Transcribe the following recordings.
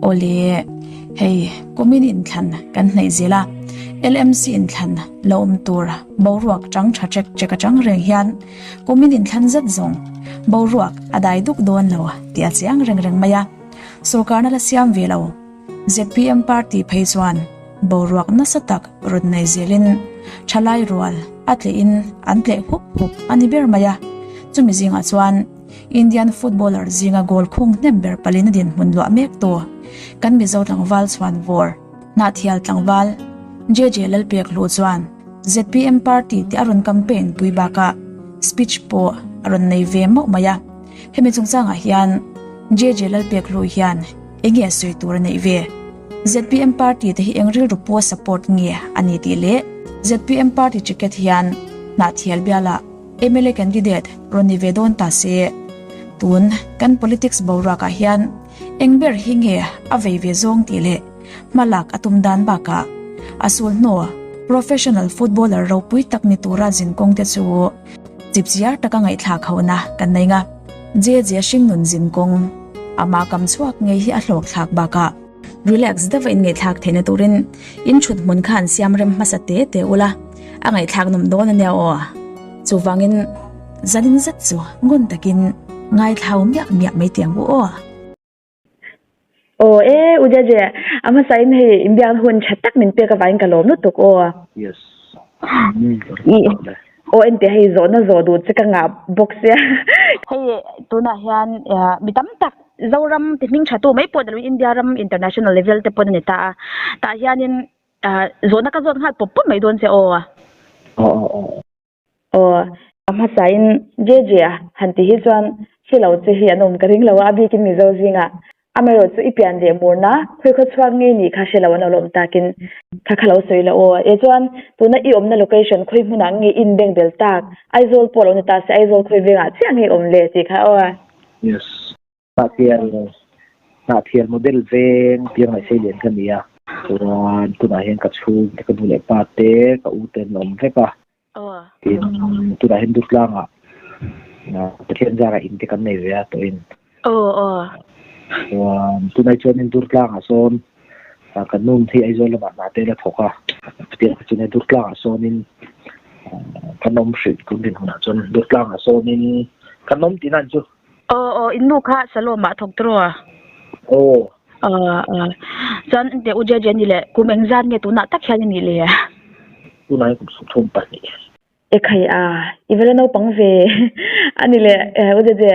ole hei komin in thlan kan nei zela LMC in thlan lom tur boruak chang thachek cheka chang reng hian komin in thlan zat zong boruak adai duk don lo ti a chiang reng reng maya sarkar na la siam velo ZPM party pheichuan boruak na satak rod nei zelin thalai rual atle in antle hup hup ani ber maya chumi zinga chuan Indian footballer zinga gol khung nember palina din munlo amek to kan mi zo tlangwal chuan vor na thial tlangwal JJL pek lu chuan ZPM party ti aron campaign puibaka speech po aron nei ve mo maya hemi chungchanga hian JJL pek lu hian enge soi tur nei ve ZPM party te hi engril rupo support nge ani ti le ZPM party ticket hian na thial biala MLA candidate Roni Vedon ta se tun kan politics boraka hian engber hinge avei ve zong ti le malak atumdan baka asul no professional footballer ro pui takni tura jin kong te chu chipchiar taka ngai thla khona kan nei nga je sing nun jin kong ama kam chuak ngei hi a hlok thak baka relax da vain ngai thak thene turin in chut mun khan siam rem masate te ula angai thak nom don ne o chuwangin zanin zat chu ngun takin ngai thau myak mai tiang bu o ujaje ama sain he imbian hun chatak min pe ka vain ka lom nu tuk o yes ente he zo na zo du chika nga box ya hey tuna hian mitam tak zoram timing thatu mai podal India ram international level te podani ta hianin zona ka zon hat pop mai don se ama sain jeje hanti hi chuan hilo che hi anom karing lawa bi kin mi zo zinga amero chu ipian de morna khoi kho chuang nge ni kha shela wana lom takin kha khalo soila e chuan tuna i omna location khoi huna nge in beng bel tak aizol polo ni ta se aizol khoi venga chiang nge omle ti kha yes na thial model veng piang mai sei len kan nia tuan tuna hen ka chu ka nu le pa te ka u te nom ve ka in tuna hen dur langa na thian jara in te kan nei ve to in tunai chuan in dur langa son kan nun thi aizol ma na te la thoka tiang chune dur langa son in kanom shit kun din huna chon dur langa son in kanom tinan chu innu kha saloma thok tro chan te ujaje ni le kumeng zan nge tu na tak khya ni le tunai kum su thum pa ni ekhai ivela no pangve ani le ujaje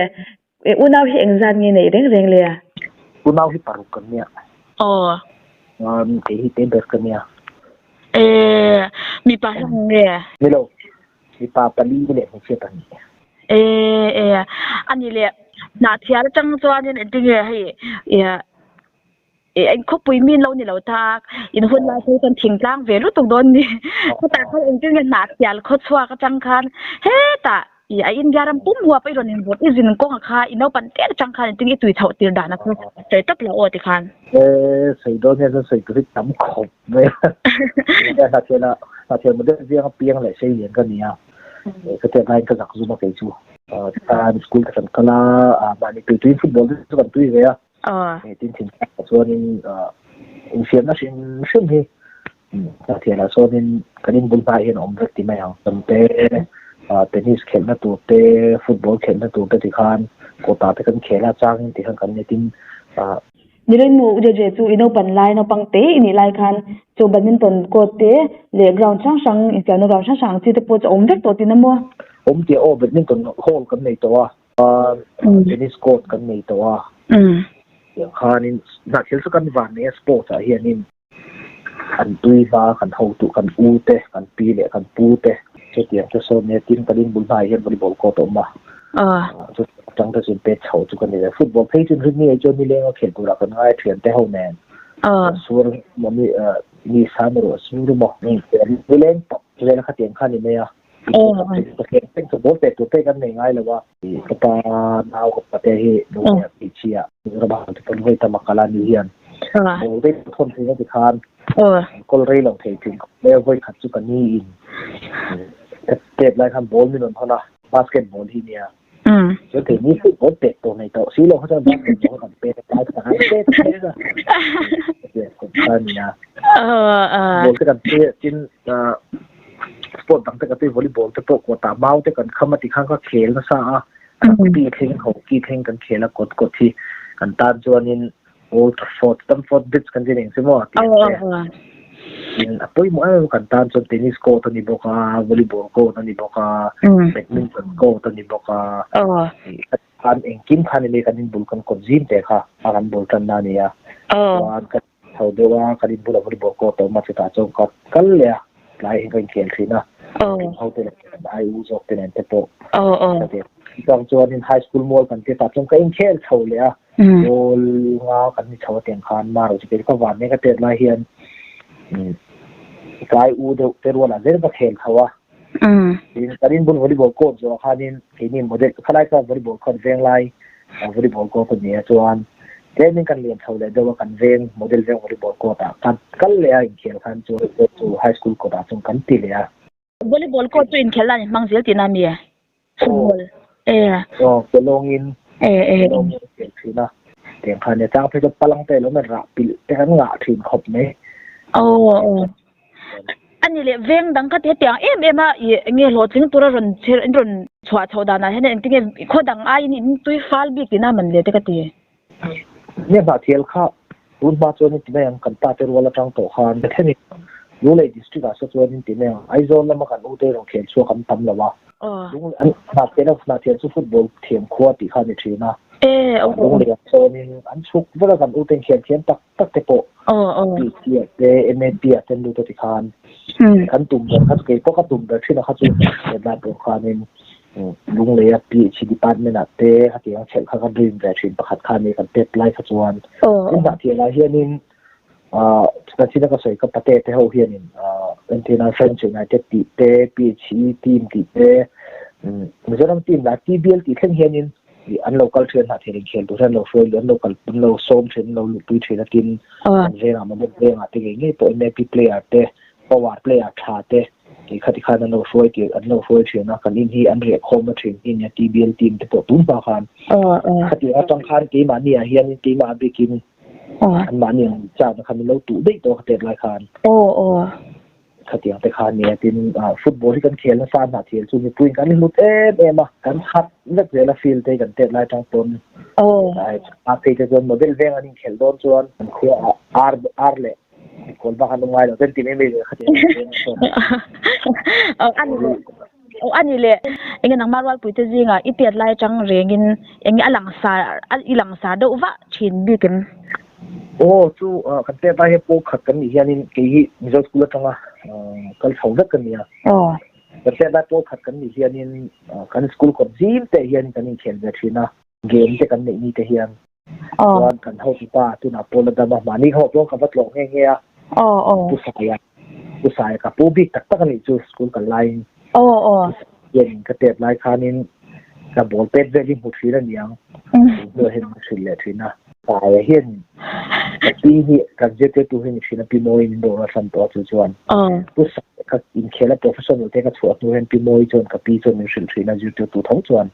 unaw hi engzan nge nei reng le unaw hi paru kan nia te hi te ber kan nia mi pa nge milo mi pa pali le ni che pa ni ani le na thiar chang chuan in tinge hei anh khop pui min lo ni lo ta in hun la thu kan thing tlang ve lu tuk don ni ta kha eng tin na thial kho chwa ka chang khan he ta in garam pum huwa pai ron in bot izin ko kha ino pan te chang khan ting i tui thau tir dana ko te tap la o ti khan sei do ne sei tu tam khop me ya ta chela model viang piang le sei yen kan nia ka te bai ka zak zu ma kai chu ta school ka san kala ba ni tu football tu kan tu ve ya tin so in fiam na shin he ta thiala so in kanin bul ba hin om vek ti mai ang te tennis khelna tu te football khelna tu te khan ko ta te kan khela chang ti kan ne tin nilai mu ujaje chu ino pan lai no pangte ini lai khan chu badminton ko te le ground sang piano ground sang chi te po om vek to tin mo om ti badminton hall kan nei to tennis court kan nei to yang khanin na khel su kan van ne sports hianin kan tui ba kan ho tu kan u te kan pi le kan pu te che tiang che so ne tin kalin bul bai hian volleyball ko to ma chu chang ta sin pe chho chu kan ne football phei chin rin ni jo ni le khel tu ra kan ngai thian te ho nen sur mo mi sa ro sur mo ni len to le kha tiang khan ni me yaเป็นสมบูรณ์เป็ดตัวเป็ดกันง่ายเลยว่าก็ตาดาวกับประเทศดูเนี่ยปีเชียระบาดที่เป็นเวทมกลานิเฮียนโอ้ได้ทนถึงที่คานก็เรื่องเทถึงแล้วไว้ขัดจุกันนี่อินเก็บรายคำบอลมีนนทนะบาสเกตบอลที่เนี่ย จนถึงนี้ฟุตบอลเตะตัวในโต๊ะซีโร่เขาจะแบ่งเป็นตัวกันเป็นตายทหารเตะก็เรื่องของการเนี่ยบอลที่กันเตะจินสปอร์ตต่างแต่กันเตะวอลเลย์บอลแต่พวกกตาเมาแต่กันเข้ามาที่ข้างก็เขลนะซะปีเข่งหกกีเข่งกันเขลแล้วกดที่กันตาจวนนินโอ้ฟอร์ดตั้มฟอร์ดบิทกันจริงๆใช่ไหมอะpoy mo ay kantan so tennis ko to ni boka volleyball ko to ni boka badminton ko to ni boka kan engkim khan le kanin bulkan ko jim te kha aran bulkan na niya wan ka thaudewa kanin bula volleyball ko to ma chita chong ka kal le lai hin ken thina how te ai u jok te nen te po tong chuan in high school mall kan te ta chong ka in khel thau le a bol nga kan ni chaw ten khan ma ro chi ka wan ne ka te lai hian cái u được cái luôn là rất là khéo khâu thì cái đến buôn volleyball court rồi khai đến cái niệm model khai cái volleyball court veng lai volleyball court cái này cho cái nên cần liền khâu để đâu cần veng model veng volleyball court kan kan le ai khéo khan cho high school court trong kan ti le volleyball court cho in khéo là mang zel tin ami football cái long in long in thì na tiếng khanเนี่ยจ้างเพื่อจะพลังเตะแล้วมันระปิแต่กันงะถึงขบไหมอันนี้เลยเวงดังก็เทียงเอ็มเงี้ยโหลดถึงตัวรอนเชรอนชวาชาวดานะเห็นจริงๆคนดังไอ้นี่ตุยฟ้าบีกิน่ามันเลยแต่ก็ตีเนี่ยบาเทียลข้ารุ่นมาจนนี่ที่แม่งกันตาเตอร์วอลจังโตฮานแต่แค่นี้รู้เลยดิสตริกต์อาจจะนี่ที่แม่งไอโซนแล้วมากันอุเทนของเขียนชัวคำตั้มแล้ววะรู้อันนาเทียนสุฟุตบอลเทียมขวดที่ข้าในทีนะรู้เลยโซนนี่อันชุกเวลากันอุเทนเขียนตักเตโปปีเทียเอ็มเอปีเต็มดูตัวที่ข้านขันตุ่มเดินขันเกย์ก็ขันตุ่มเดินที่เราขันจุดเดินได้ตัวข้านี่ลุงเลยปีชีดิปันไม่หนักเตะขันเกย์เฉลี่ยขันริมแต่ชินประคัดข้านี่กันเตะไล่ขันจวนซึ่งบางทีเราเฮียนี่การที่เราก็ใส่กับประเทศที่เขาเฮียนี่เป็นที่น่าสนใจในเตะตีเตะปีชีทีมตีเตะมันจะต้องทีมหลักที่เบี้ยตีเข่งเฮียนี่อันเราก็เชิญหาเทนเขียนตัวเช่นเราช่วยเหลือเราส้มเช่นเราลุยเทนกินเรื่องมันเป็นเรื่องอะไรอย่างเงี้ยตัวเอ็มพีเพลย์เตะประวัติเพลย์ชาเตะที่ขัดขันเราช่วยที่อันเราช่วยเชื่อนะกันที่อันเรียกโคมาถึงที่เนี่ยทีเบียลทีมที่ตัวตุ้มปาคันขัดที่เราต้องคันที่มาเนี่ยเฮียนี่ที่มาบิกินอันมาเนี่ยจากนะครับเราตู้ได้ตัวขัดเตะรายคันขัดที่แต่คันเนี่ยที่ฟุตบอลที่กันเขียนและสร้างหาเทียนส่วนปุ่นกันนี่ลุดมากันคัดเลือกเวลาฟิลเตะกันเตะรายจังต้นอาเตะจนโมเดลเวงอันนี้เขียนโดนจวนมันคืออาร์เล่คนบ้านลงไว้เราเต้นตีไม่มีเลยครับอันนี้เลยเองนังมาร์วัลปุยเตจิงอ่ะอีเตียดไล่จังเรียงเองอลังสาดูว่าชินบิกันโอ้จู่กันเตะไปให้พวกขัดกันอีกอย่างนี้กี่มิจฉาสกุลจังอ่ะกันเขาเลิกกันเนี่ยกันเตะไปพวกขัดกันอีกอย่างนี้กันสกุลคนจีนแต่อย่างนี้กันนี่เขียนแบบนี้นะเกมแต่กันนี่แต่อย่างวันกันเขาที่ป้าตุนาโปลดามานี่เขาลงกับวัดหลงเงี้ยผู้ชายกับผู้บิ๊กตักกันนี่จู่สกุลกันไลน์เย็นกระเตียบไลน์คานินกับบอลเป็ดเวลิมุทีนั่นยังเมื่อเห็นมุทีเลยทีนะตายเห็นปีนี้กับเจ้าตัวเห็นทีนะปีโมยนิโดนสันตัวจวนผู้ชายกับอินเคล่าโปรเฟสชั่นอลเทกับชัวตัวเห็นปีโมยจนกับปีจนมิสิลทีนะจู่ตัวท้องจวน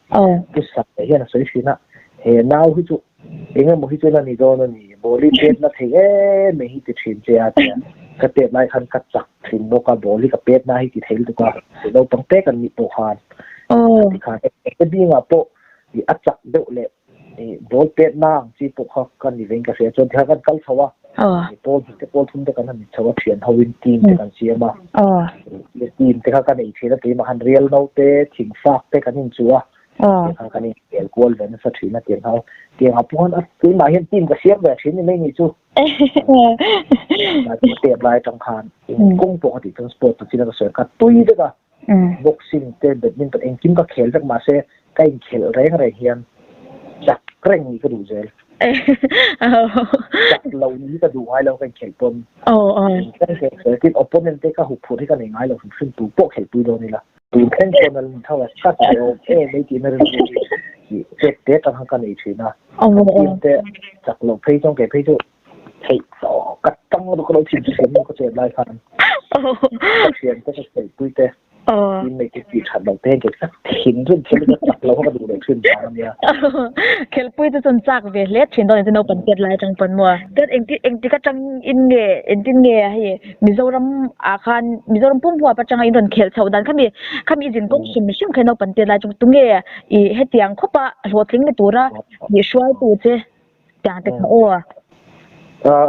ผู้ชายเห็นสวยทีนะเห็นน่าหุ่นจู่เองก็มุ่งที่นั่นนี่โดนนี่บอลลีเป็ดนั่นเองไม่ฮิตที่ทีมเจ้าเนี่ยกระเตะไล่ขันกัดจักทีมโบกาบอลลีกับเป็ดน่าฮิตที่เทลตัวก็เราต้องเตะกันมีโปคานที่ขาเอ็กซ์ดีงาโปที่อัดจักเดือดเลยบอลเป็ดน่าที่โปคากันนี่เองก็เสียจนที่กันกัลชัวบอลทุ่มเตะกันนั่นชัวเฉียนเขาวินทีมเตะกันเสียมาทีมเตะกันอีกทีแล้วทีมหันเรียลโนเตะถิงฟากเตะกันนี่ชัวkan ni el gol ben sa thina tiang ha pon at ti ma hian team ka siam ba thin ni ni chu ma te lai tang khan kong po ti tang sport ti na so ka tui de ka boxing te badminton en kim ka khel jak ma se kai khel reng re hian chak kreng ni ka du zel chak lo ni ka du ai lo kan khel pon kan khel ti opponent te ka hu phu thi ka nei ngai lo fin tu po khel tu do ni laตูเข่งคนนั้นเท่าไหร่ก็แต่ไม่กินไม่รู้เด็ดๆต้องทำกันอีกทีนะกินแต่จากหลงพี่จงเก็บพี่จุใช้สอกัดตั้งเราก็เราชิมเสียงมันก็เจ็บหลายครั้งเสียงก็จะเสียตุ้ยเตะ ทีมในที่ฉันเราเต้นกันสักทิ้งจนเชื่อจะจับเราก็มาดูเลยขึ้นมาเนี่ยเคลปุ้ยจะจนจักเวเลทชินตอนจะโนปันเกิดไรจังปันมัวเกิดเองที่ก็จังอินเงอินเงให้มิโซรัมอาคารมิโซรัมปุ่มหัวปัจจังอินโดนเคลชาวดันขมีจินกงชิมชิมแค่โนปันเกิดไรจังตุงเงอีเฮตียงคบปะหัวทิ้งในตัวระยิ่งช่วยตัวเจจางแต่เขา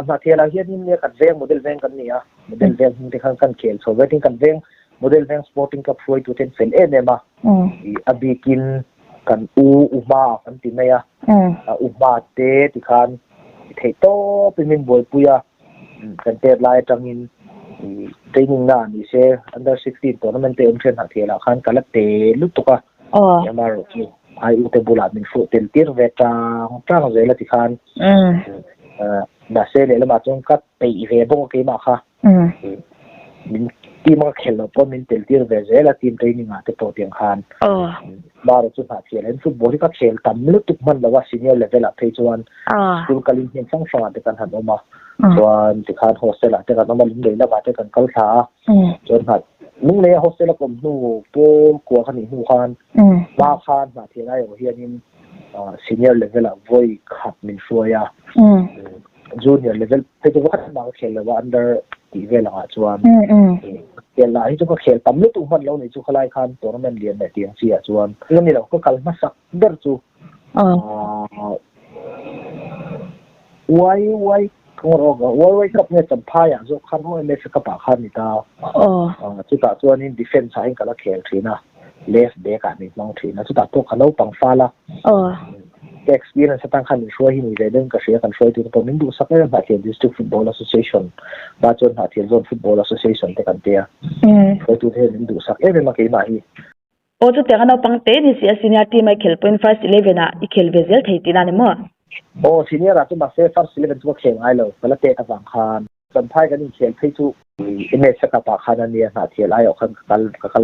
นาทีเราเห็นนี่กันเวงโมเดลเวงกันเนี่ยโมเดลเวงที่ข้างกันเคลโซเวทิ้งกันเวงโมเดลเวงสปอร์ติ้งกับฟลอยตัวเต็นเฟลเนี่ยมาอาบีกินกันอุมากันที่เนี่ยอุมาเตที่คันเทโต้เป็นมินบอยปุยกันเตอร์ไลน์จังอินเทรนนิ่งน่ะนี่เช่ under 16ตัวนั้นมันเต็มเทรนหักเทละคันกันละเตลุตุกะยังมาโอเคไออุตบุลามินฟุตเต็มตีร์เวจ้างเจละที่คันดาเซเลละมาจงกัดไปอีเวบงก็มาค่ะมินทีมก็เขลปอนมินเตลตีร์เวเจละทีมเทรนนิ่งอ่ะที่โปรตีนคันบาร์จุดหาเทียนฟุตบอลที่ก็เขลตั้มลุตุกมันแล้วว่าซีเนียร์เลเวลอะเพย์จวนสกูลการินเฮนซังฟังที่กันหันออกมาจวนที่คันโฮสเทลที่กันน้องมาลิงเลยแล้วมาที่กันกัลชาจวนหัดนุ่งเลยโฮสเทลก็นู่โปกลัวขันหิวคันบ้าคันมาเทียนได้อย่างเฮียนินซีเนียร์เลเวลอะวอยขับมินชัวยาจูเนียร์เลเวลเพย์จวนก็บางเขลเลยว่าอันเดอร์ทีเวลอะจวนเดี๋ยวเราที่จะก็เขียนตั้มลุตุมันเราในจุกลายคันตัวนั้นเรียนในเตียงเสียจวนเรื่องนี้เราก็กลับมาสักเดือนจูไว้ก็รอกไว้กับเนี่ยจำพายอย่างจุคันห้องเมสกับปากคันนี่ตาจุดตัดตัวนี้ดิเฟนซ์ใช้กันละเขียนทีนะเลฟเบกันนี่มองทีนะจุดตัดตัวขันเราปังฟ้าละexperience ตั้งคันช่วยให้มีเรื่องกระเสียกันช่วยตัวผมมินดูสักเรื่องหาเทียน District Football Association บ้านจนหาเทียน Zone Football Association แต่กันเตียช่วยตัวเทียนมินดูสักเป็นมากี่มาฮีโอ้จุดแต่กันเราปังเตนี่เสียซีเนียร์ทีมไอเคลเป็น first 11อ่ะอีเคลเวเซลไทยตีนั่นมั้งโอ้ซีเนียร์อะจุดมาเซ่ first 11ตัวเขียนไอ้เลยแล้วเตะกับฝั่งคันจำพายกันนี่เขียนให้ทุกอินเนสกับปากคันเนี่ยหาเทียนไอ้ออกกัน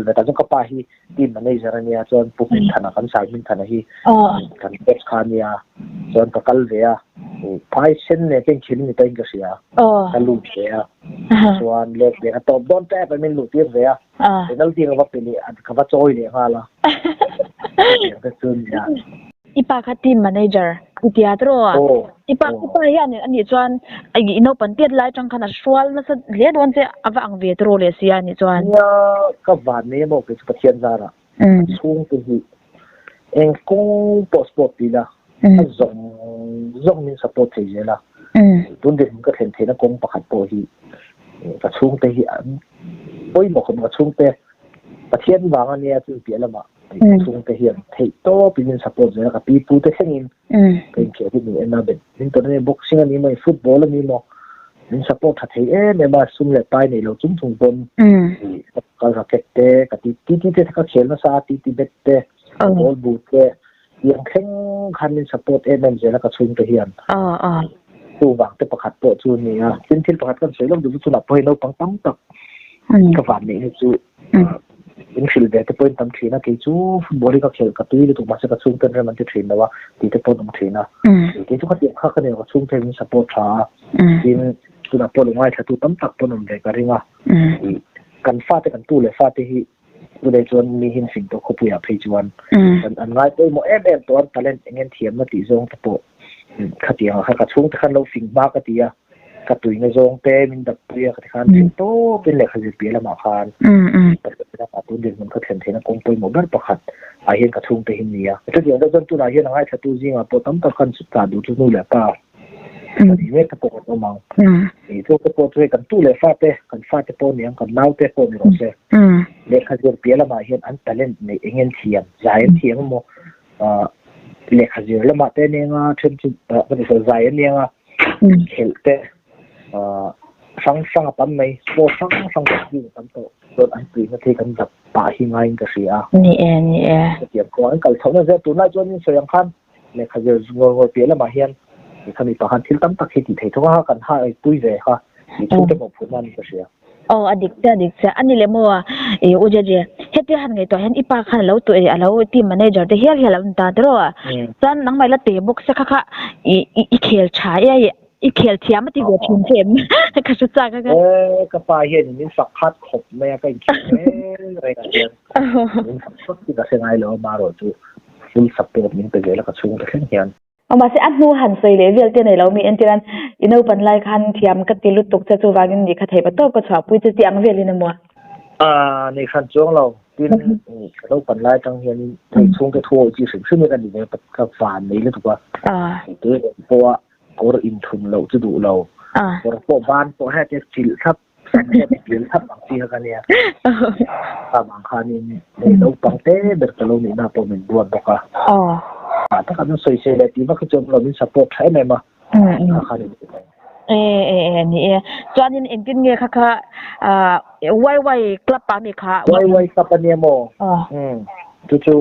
แต่จนกับปาฮีทีมมันในจานเนี่ยจนปุ๊บมินทันกันสายมินทันฮีกันเอ็กซ์คันเนี่ยจนกับกัลเวียพายเส้นเนี่ยเป็นชิ้นนี่เป็นก็เสียกันลูกเสียส่วนเล็กเด็กตบโดนแทบไปเป็นลูกเตี้ยเสียแต่นั่นที่เขาบอกเป็นอันเขาว่าจอยเนี่ยฮะล่ะก็คือเนี่ยอีปากคัดทีมแมเนเจอร์อีทีอาร์ตอีปากยันอันนี้จวนไอ้อินโนปันเตียดไล่จังขนาดชัวร์นั่นสิเลี้ยดวันเจ้าว่าอังเวทโรเลเซียนี่จวนเนี่ยก็วันนี้บอกเป็นประเทศจาระช่วงที่เองคงโพสต์ปอปีละส่งมีสปอร์ตเยอะละตุนเดิมก็เห็นเทนะคงประคับโปฮีกระช่วงที่โอ้ยบอกคนกระช่วงที่ประเทศบางอันเนี่ยจุดเปลี่ยนละมาช่วงที่เห็นเทโต้เป็นสปอร์ตเยอะกับปีพูดแต่เช่นนี้เป็นเกี่ยวกับนี่เอ็นนาเบนนี่ตอนนี้บ็อกซิ่งอันนี้มันฟุตบอลอันนี้มั้งนี่สปอร์ตทัดเฮ้เนี่ยมาสุ่มเล็บไปเนี่ยเราจุ่มถุงบอลก็รักเก็ตเตะกับที่เขาเขียนมาซาที่เบ็ดเตะบอลบูทเตะยังแข่งขันในสปอร์ตเอ็นนั่นเจแล้วก็ชุ่มเทียนตัวบางแต่ประคัดโปรจูนี่อ่ะซึ่งที่ประคัดกันสวยลงดูสุนัขพอยเราปังตั้มตักกับวันนี้จูอินฟิลเดอร์ที่เป็นตั้มทีนะที่จูฟุตบอลที่เขาเขียนกับตัวนี้ถูกมาสักชุ่มเป็นเรื่องมันจะทีนะว่าที่จะเป็นตั้มทีนะที่จูเขาเตรียมข้ากันเนี่ยว่าชุ่มเป็นสปอร์ตช้าที่สุนัขพอลงไว้ถ้าตัวตั้มตักตัวนั้นเลยก็เรียกว่ากันฟาดกันตู้เลยฟาดที่ตัวเด็กจวนมีหินสิ่งตัวขบุยอภัยจวนอันง่ายตัวโมเอเบนตัวตะเล่นเงี้ยเทียมมาตีจงตะโปขัดเดียวขัดช่วงที่ขันเราสิ่งบ้ากตีอะขัดตัวในจงเตมินดับเปียขัดขันสิ่งโตเป็นเหล็กขัดเปียละมาคานแต่ก็ได้ขัดตัวเด่นมันก็เทียนเทียนกงตัวโมเบิลประคัดอาเห็นขัดช่วงเตหินเนี่ยตัวเดียวเราจนตัวไหนเห็นง่ายขัดตัวจริงอ่ะปวดตั้มตะขันสุดตาดูทุกนู่นแหละป้าทีนี้ตะโปกตัวมังตัวตะโปช่วยกันตู้เลยฟาดเตะกันฟาดเตะโปเนี่ยกันเล่าเตะโปเนี่ยเราเช่เล็กขัดเปียละมาเห็นอันตะเล่นในเงี้ยเทียมใจเทียมโมเล็กขัดละมาเตะเนี่ยง่ะเช่นมันจะใจเนี่ยง่ะเขียนเตะฟังปั๊มไหมโบฟังแบบยิ่งปั๊มโตโดนอันตีนาทีกันแบบป่าหิงไงก็เสียนี่เองเกี่ยวกับการเขาเนี่ยจะตัวน่าจนนี่เสียงคันเล็กขัดงงเปียละมาเห็นถ้ามีประหารที่ตั้มตักเหตุที่ทุกข์กันหาตุ้ยเลยค่ะมีทุกข์จะบอกผลนั่นก็เสียอดีตอันนี้เลยมัวอุจจาระเฮ็ดหันไงตัวเห็นอีปากขันแล้วตัวเราทีมแมเนเจอร์แต่เฮียเราตาตรอจันนังไม่ละเตะบุกสักค่ะอีเขียนชาย อีเขียเทียมติเวทีเกมก็สุดจักก็ก็ไปเห็นนี่สักพัดขบแม่ก็อีกอะไรกันเนี่ยนี่สักพัดที่ก็เสียงไอ้เรามาโรจูfull support นี่ไปเลยแล้วก็ช่วยกันเฮียนเอามาสิอันนูหันใส่เลยเวลเตนเรามีอันที่นั้นอินเอาปันไลคันเทียมก็ติลุตกจะจูวากินนี่ค่ะไทยปะโตก็ชอบปุ้ยจะเตียงเวลินมัวในขั้นช่วงเราที่เราปันไลจังเฮียนในช่วงที่ทั่วจีสิ่งซึ่งมีกันอยู่ในกับฝันนี้เลยถูกป่ะตัวเพราะว่าก็อินทุนเราจะดูเราพวกบ้านพวกแห่จะจิลทับแสงจะจิลทับบางทีกันเนี่ยบางครั้งนี่เราปังเต้เด็กเรานี่น่าปนดวนบอกว่าถ้าเขาสวยเฉยเลยที่ว่าคือจนเรามีสปอร์ตใช้ไหมมาครั้งนี้นี่จวนนี้เอ็นกินเงี้ยค่ะไวกลับปากนี่ค่ะไวกลับปานเนี่ยโมจู่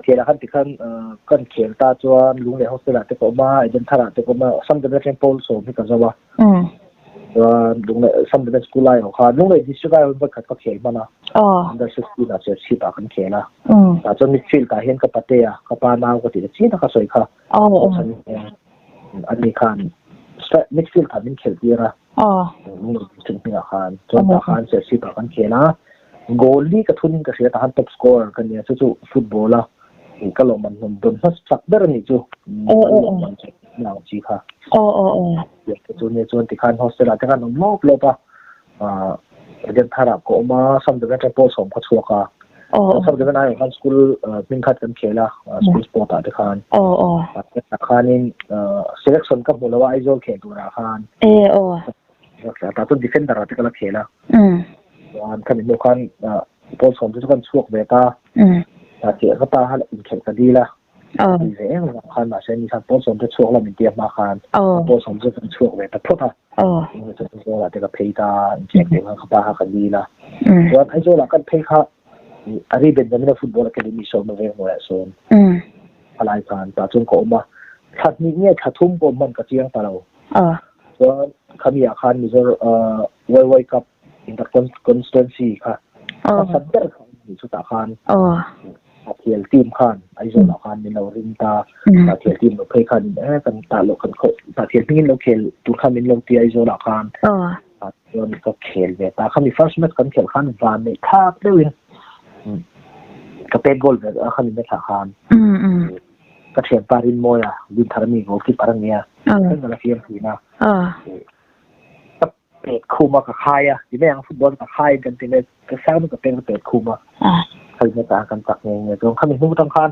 เทียร์ขั้นที่ขั้นกันเขียนตาจวนลุงเลยเขาสลัดเตก็มาเดินทางเตก็มาซ้ำเดินเทมโพลส่งที่กันซะว่าลุงเลยซ้ำเดินสกุลไลน์ของเขาลุงเลยดิสก์ไลน์มันขัดกับเขียนมานะดัชสกุลน่ะเสียชีพกันเขียนละแต่จนมิดฟิลด์ก็เห็นกับปาเตียกับปานาก็ติดชีพก็สวยค่ะอันนี้คันมิดฟิลด์ก็เป็นเขียนดีละลุงถึงมีอาคารจนอาคารเสียชีพกันเขียนนะโกลลี่ก็ทุนก็เสียทหารท็อปสกอร์กันเนี่ยจู่ฟุตบอลละก็ลงมันโดนสักเดือนนี่จู่มันจะน่าจีค่ะเดี๋ยวจู่เนี่ยจู่ที่คันโฮสเทลที่คันน้องมอบเลยปะเดี๋ยวถ้าเราก็มาซ้ำเดือนจะโพสต์ส่งพัชวค่ะซ้ำเดือนนั้นคันสกูลมินคัดกันเขียนละสกูลสปอร์ตที่คันคันนี้selection กับมูลว่าไอโซเขียนตัวละคันแต่ต้น defender ที่ก็ละเขียนละวันคันนี้คันโพสต์ส่งทุกคนช่วยเบต้าเกี่ยวกับตาหันอินเข็มคดีละดีเองคันมาเช่นนี้คันโพสต์ส่งจะช่วยเราเป็นเตียมาคันโพสต์ส่งจะเป็นช่วยเบต้าพุทธะมันจะเป็นช่วยเราแต่กับเพย์ตาอินเข็มเรื่องกับตาหันคดีละส่วนไอ้โจละกันเพย์ค่ะอะไรเป็นแบบนี้ฟุตบอลอะคาเดมี่โซนมาเรื่องอะไรโซนอะไรกันแต่จนก็มาขัดนี้เนี่ยขัดทุ่มก็มันก็เจียงตาเราส่วนคำอยากคันมีจะไว้กับอินเตอร์คอนสแตนซีค่ะสัตว์เด็กมีสุดอาคารเทียลทีมคันไอโซนอาคารมีเราริมตาเทียลทีมเราเพย์คันกันตาเราคันเขาเทียลทีมเราเขลตุคันมีเราที่ไอโซนอาคารส่วนก็เขลเวตาเขามีฟัร์สแมตช์กันเขลคันวานในท่าเรื่องก็เป็นโกลเวตาเขามีไม่ขาดคันก็เทียนปารินโมยดินทาร์มีโกลที่ปารังเนียซึ่งเราเทียมสีนะเป็ดคูมากับใครที่ไม่ยังฟุตบอลกับใครกันทีเลยก็สร้างมันก็เป็นเป็ดคูมาใครจะต่างกันตักเงี้ยตรงข้ามมีผู้ต้องการ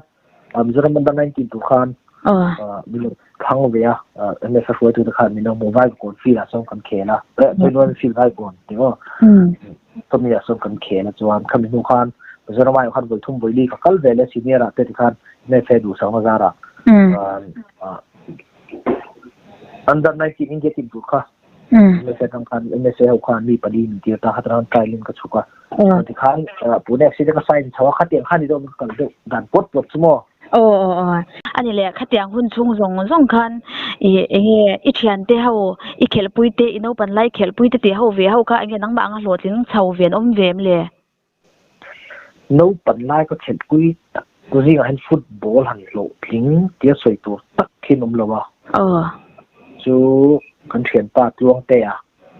มีจะมันดันในกินตุกานมีลูกทั้งเวียในสักวันตุกานมีน้องโมบายก่อนฟีละส่งกันเขละเป็นวันฟีละก่อนเดี๋ยวต้องมีส่งกันเขละจวนข้ามมีตุกานมีจะมาอยู่ขันบอยทุ่มบอยลีกับกัลเวลซีเนียร์แต่ที่ขันในเฟดูสองมาจาระอันดับในกินเกติตุกาไม่ใช่ทางการไม่ใช่เอาความมีประเด็นที่ตาหัดร้านไกลลินก็ชุกว่าที่ข้างผู้เนี่ยสิ่งที่เขาใส่ชาวขัดเตียงข้างนี้ต้องกันดูการปลดสมออันนี้แหละขัดเตียงหุ่นสูงส่งคันอีเทียนเตะเขาอีเขลปุยเตะอีโนปันไลเขลปุยเตะเขาเวียเขาก็อันนี้นั่งบางหลวดถึงชาวเวียนเวียมเลยโนปันไลก็เขลปุยกูนี่ก็เห็นฟุตบอลหันโลพิงเตี้ยสวยตัวตักที่นมเลยวะจูกันเขียนปาดลวงเตะ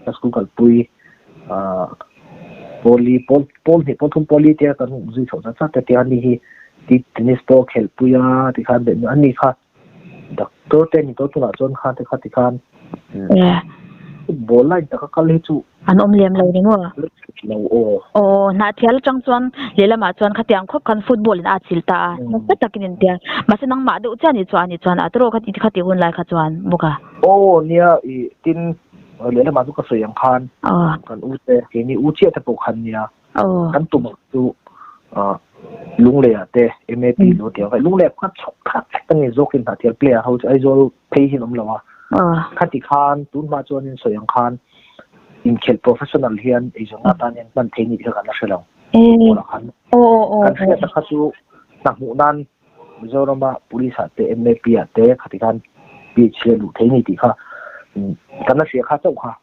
แล้วสกุลกันปุยโพลีโพลนี่โพลทุ่มโพลีเตะกันจุดสองสัตว์แต่ที่อันนี้ที่เทนนิสโตเขลปุยที่ขันเด่นอันนี้ค่ะดักตัวเต้นตัวตัวจนขันที่ขันบอลไล่แต่ก็กัลเลจูอันอมเลียมเลยนี่มั้งเรานาเทียลจังจวนเลี้ยมาจวนขัดยังคบกันฟุตบอลในอาชิลตามันก็ตะกินเดียมาสนังมาดูจานี่จวนอัตโรขัดขัดที่หุ่นไล่ขัดจวนบุกะเนี่ยตินเลี้ยมาดูก็สวยอย่างคันกันอูเตะนี่อูเชียตะปุกคันเนี่ยกันตุ่มดูลุงเล่เตะMAPโลเดียวไปลุงเล่ก็ชอบขัดตั้งแต่โจกินตัดเทียลเพลย์เขาไอโจเพย์หินอมเลวะขัดที่คันตุนมาจวนนี่สวยอย่างคันอินเขลโปรเฟชชั่นอลเฮียนไอโจนาตานี่มันเทนนิสกันนะเชลล์กันเสียตะขัดอยู่นักหมู่นั้นมิโซรามาปุริสัตเตMAPเตะขัดที่คันปีเชียลูเทนนิสที่ค่ะกันน่ะเสียค่าเจ้าค่ะ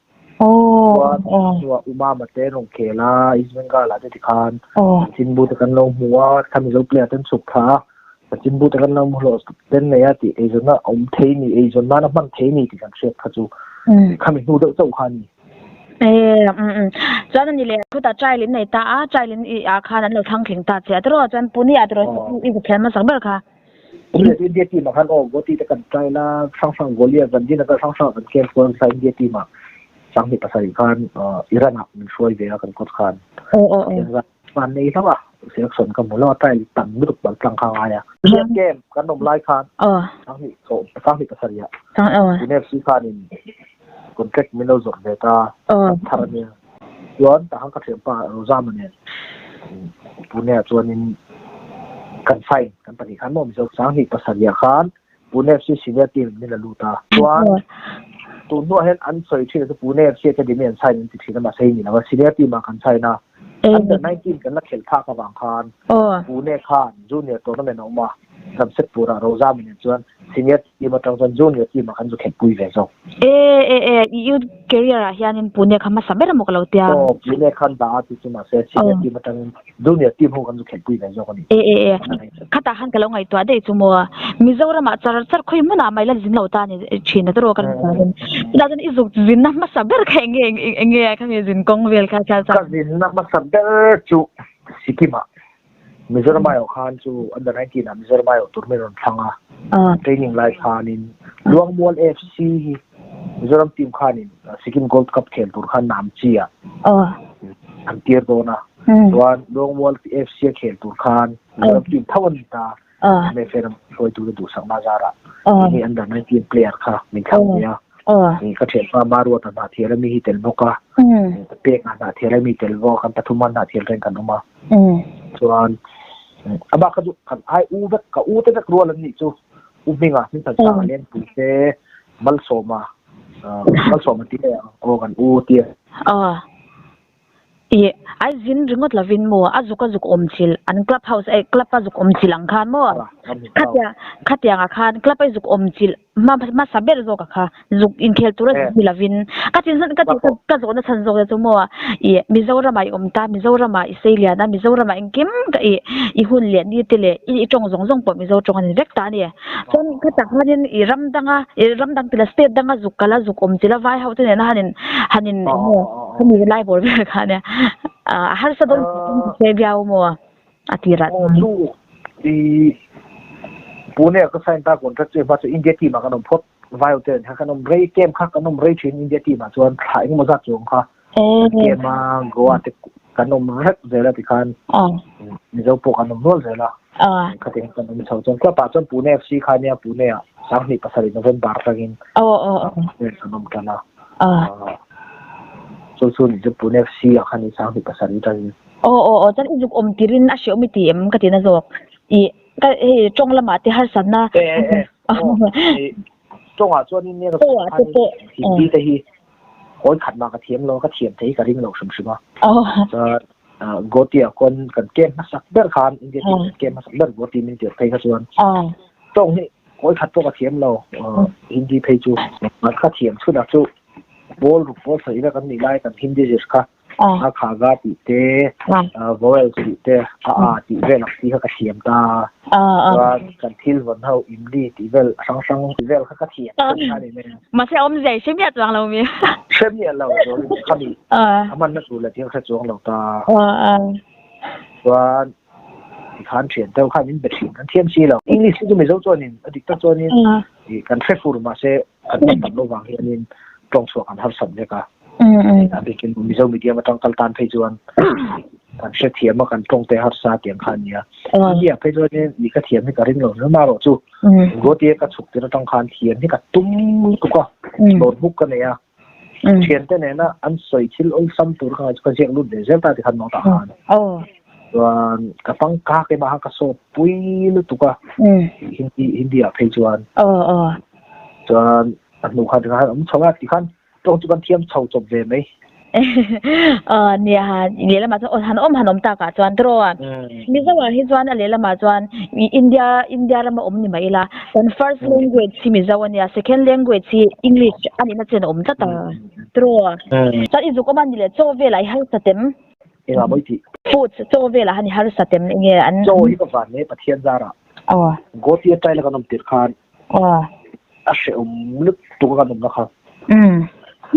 ว่าอุมามาเตะลงเขลาอิสเมนกาลาเดติคานสินบูตกันลงหัวทำให้เราเปลี่ยนเป็นสุขค่ะ จิมบูแต่กันน้ำหัวเป็นเนี่ยที่ไอ้จนน่ะอมเทนี่ไอ้จนน่ะมันเทนี่ที่กันเสียขจูข้ามีดูเจ้าข้านี่จวนนี่เลยคือตาใจลิ้นในตาใจลิ้นอีอาคารนั้นเราทั้งแข็งตาเสียตลอดจนปุ่นนี่อาจจะอีกแค่มาสักเบอร์ค่ะผมเลยอินเดียทีมาคันโอ้โหที่ตะกันใจละฟังโกเลียกันที่นั่นก็ฟังกันเกมคนไซอินเดียทีมาสังมีภาษาอีกคันอิหร่านมันช่วยเวลากันกดคันวันนี้ทั้งว่าเสียส่วนกับหมู่ล่อใต้ตันมุดบังกลางคางอะไรเกมกันนมไล่คันสังมีภาษาอีกคุณเอฟซีคันคนเก็กมิโนจดเวต้าทารเนี่ยย้อนแต่ห้างกระเทียมปลาโรซามันเนี่ยปุ่นเนี่ยส่วนนี้กันไฟกันปฏิคันมั่วมีสังมีภาษาอีกคันปุ่นเนี่ยซีซีเนียทีมนี่แหละลูตาส่วนตัวนู้นเห็นอันสวยที่เราปุ่นเนี่ยซีจะดีเมียนไซน์นี่ที่เรามาใช้นี่นะว่าซีเนียทีมมากันไซน์นะอันเดอร์19กันนักเขียนภาคกับบางคันปูเน่คันจูเนียร์ตัวนั้นเป็นออกมาทำเสร็จปูระโรซามินส่วนซีเนียร์ที่มาตั้งส่วนจูเนียร์ที่มาคันจะเขียนปุยเวซอกยูแคริเอร์อะยันปูเน่คันมาสับเบอร์มุกเราเตียปูเน่คันด่าที่มาเสร็จซีเนียร์ที่มาตั้งจูเนียร์ที่มาคันจะเขียนปุยเวซอกนี่ข้าตาหันกันแล้วไงตัวเด็กจุมัวมิจฉาว่ามาจัดคุยมันอะไรแล้วจินเราตาเนี่ยชินตัวกันแล้วจนอีสุกจินน่ะมาสับเบอร์แข่งเองข้างจินกงเวลข้าจะจินน่ะมาสับเบอร์จูสิกิมามิจฉาไม่เอาคันจูอันเดอร์19นะมิจฉาไม่เอาตัวเมรอนฟังเทรนนิ่งไลฟ์คันินลวงมอลเอฟซีมิจฉาทีมคันินสิกิมโกลด์คัพเขียนตัวคันน้ำจีอ่ะอันเทียร์โดนะส่วนลวงมอลเอฟซีเขียนตัวคันมิจฉาทีมทวันตาไม่เฟรมช่วยดูสังมาจาระนี่อันเดอร์19เพลย์ค่ะมีคำนี้นี่ก็เขียนว่ามารัวตันนาเทียร์มีฮิตเทลโนกะเปียกนาเทียร์มีเทลโวกันปฐุมันนาเทียร์เร่งกันออกมาส่วนอาบักจุกันไออูเวกกับอูเตเวกรัวแล้วนี่จูอูมิงอ่ะนี่ตัดสายเลี้ยงปุ๋ยเตมัลโซมาที่เนี่ยโอ้กันอูเตียไอ้จินริงก็ลาวินมัวอาจุกอมชิลอันคลับเฮาส์คลับอาจุกอมชิลอังคารมัวขัดยังอังคารคลับอาจุกอมชิลมาสับเบอร์จุกค่ะจุกอินเคลตัวเราจิลาวินก็จินก็จุกนั่นฉันจุกเลยมัวมิจฉารามาอมตามิจฉารามาอิสราเอลนะมิจฉารามาอิงกิมก็หุ่นเลี้ยนี่เตเลยจงปมิจฉาจงอันนี้เวกตาเนี่ยจนขัดจากฮันนี่รำดังติลสเตตดังจุกละจุกอมชิลาไว้เฮาตัวเนี่ยนะฮันนี่เขามีไลฟ์บอลเวกค่ะเนี่ยharus ada sebiau mo atirat lu di Pune ko sign ta contract je ba so India team ka nom phot violent ha ka nom rei game kha ka nom rei chin India team ma chuan thai mo za chung kha game ma go ate ka nom ret zela ti khan ni zo po ka nom rol zela ka te ka nom chau chon ka pa chon Pune FC kha nia Pune a sang ni pasari November tagin ka nom kana so ni Pune FC kha ni sang ni pasari tagin chan izuk tirin asyo mitiem katina zok ka chong lama ti har sanna chong a chuan in ne ka hi te hi hoi khat ma ka thiam lo ka thiam thei ka ring lo shum shuma gotia kon kan kem na sak ber khan india kem na sak ber goti min te thei ka chuan chong hi hoi khat to ka thiam lo hindi phei chu ma ka thiam chu da chu bol sai la kan ni lai kan hindi jes ka khaga ti te voice ti te ti vel ti ka thiam ta kan thil von ho imli ti vel sang vel ka thiam ta ni me ma se om zai se mia chang lo mi se mia lo khani aman na su la ti ka chuang lo ta wa khan thian tao khan in bethin kan thiam si lo english ju me zo chonin adik ta chonin kan fe fur ma se kan tam lo wang hianin tong so kan har sam le ka abikin mizo media matang kaltan phei chuan kan se thiam kan tong te har sa tiang khan nia ya phei chuan ni ka thiam ni ka ring lo ma ro chu go ti ka chuk te tang khan thiam ni ka tum tu ka notebook ka ne ya thian te ne na an soi thil ol sam tur ka jeng lu de zel ta ti khan no ta khan chuan ka pang ka ke ba ka so pui lu tu ka hindi a phei chuan chuan an nu khan ka am chawak ti khan tong chu kan thiam chau chop ve maiเนี่ยฮะเนี่ยละมาจะหันตากะจวนตรอมีซะว่าฮิจวนอะไรละมาจวนอินเดียละมานี่มาอีละตอน first language ที่มีซะว่าเนี่ย second language ที่ English อันนี้น่าจะตะตรอจัดอีจุก็มันนี่แหละโจเวลาให้สเต็มบ่ติ food โจเวลาให้สเต็มเนี่ยอันโจอีก็ว่าเนี่ยประเทศจาระ gotia tai la kanam tir khan a she luk tu kanam na kha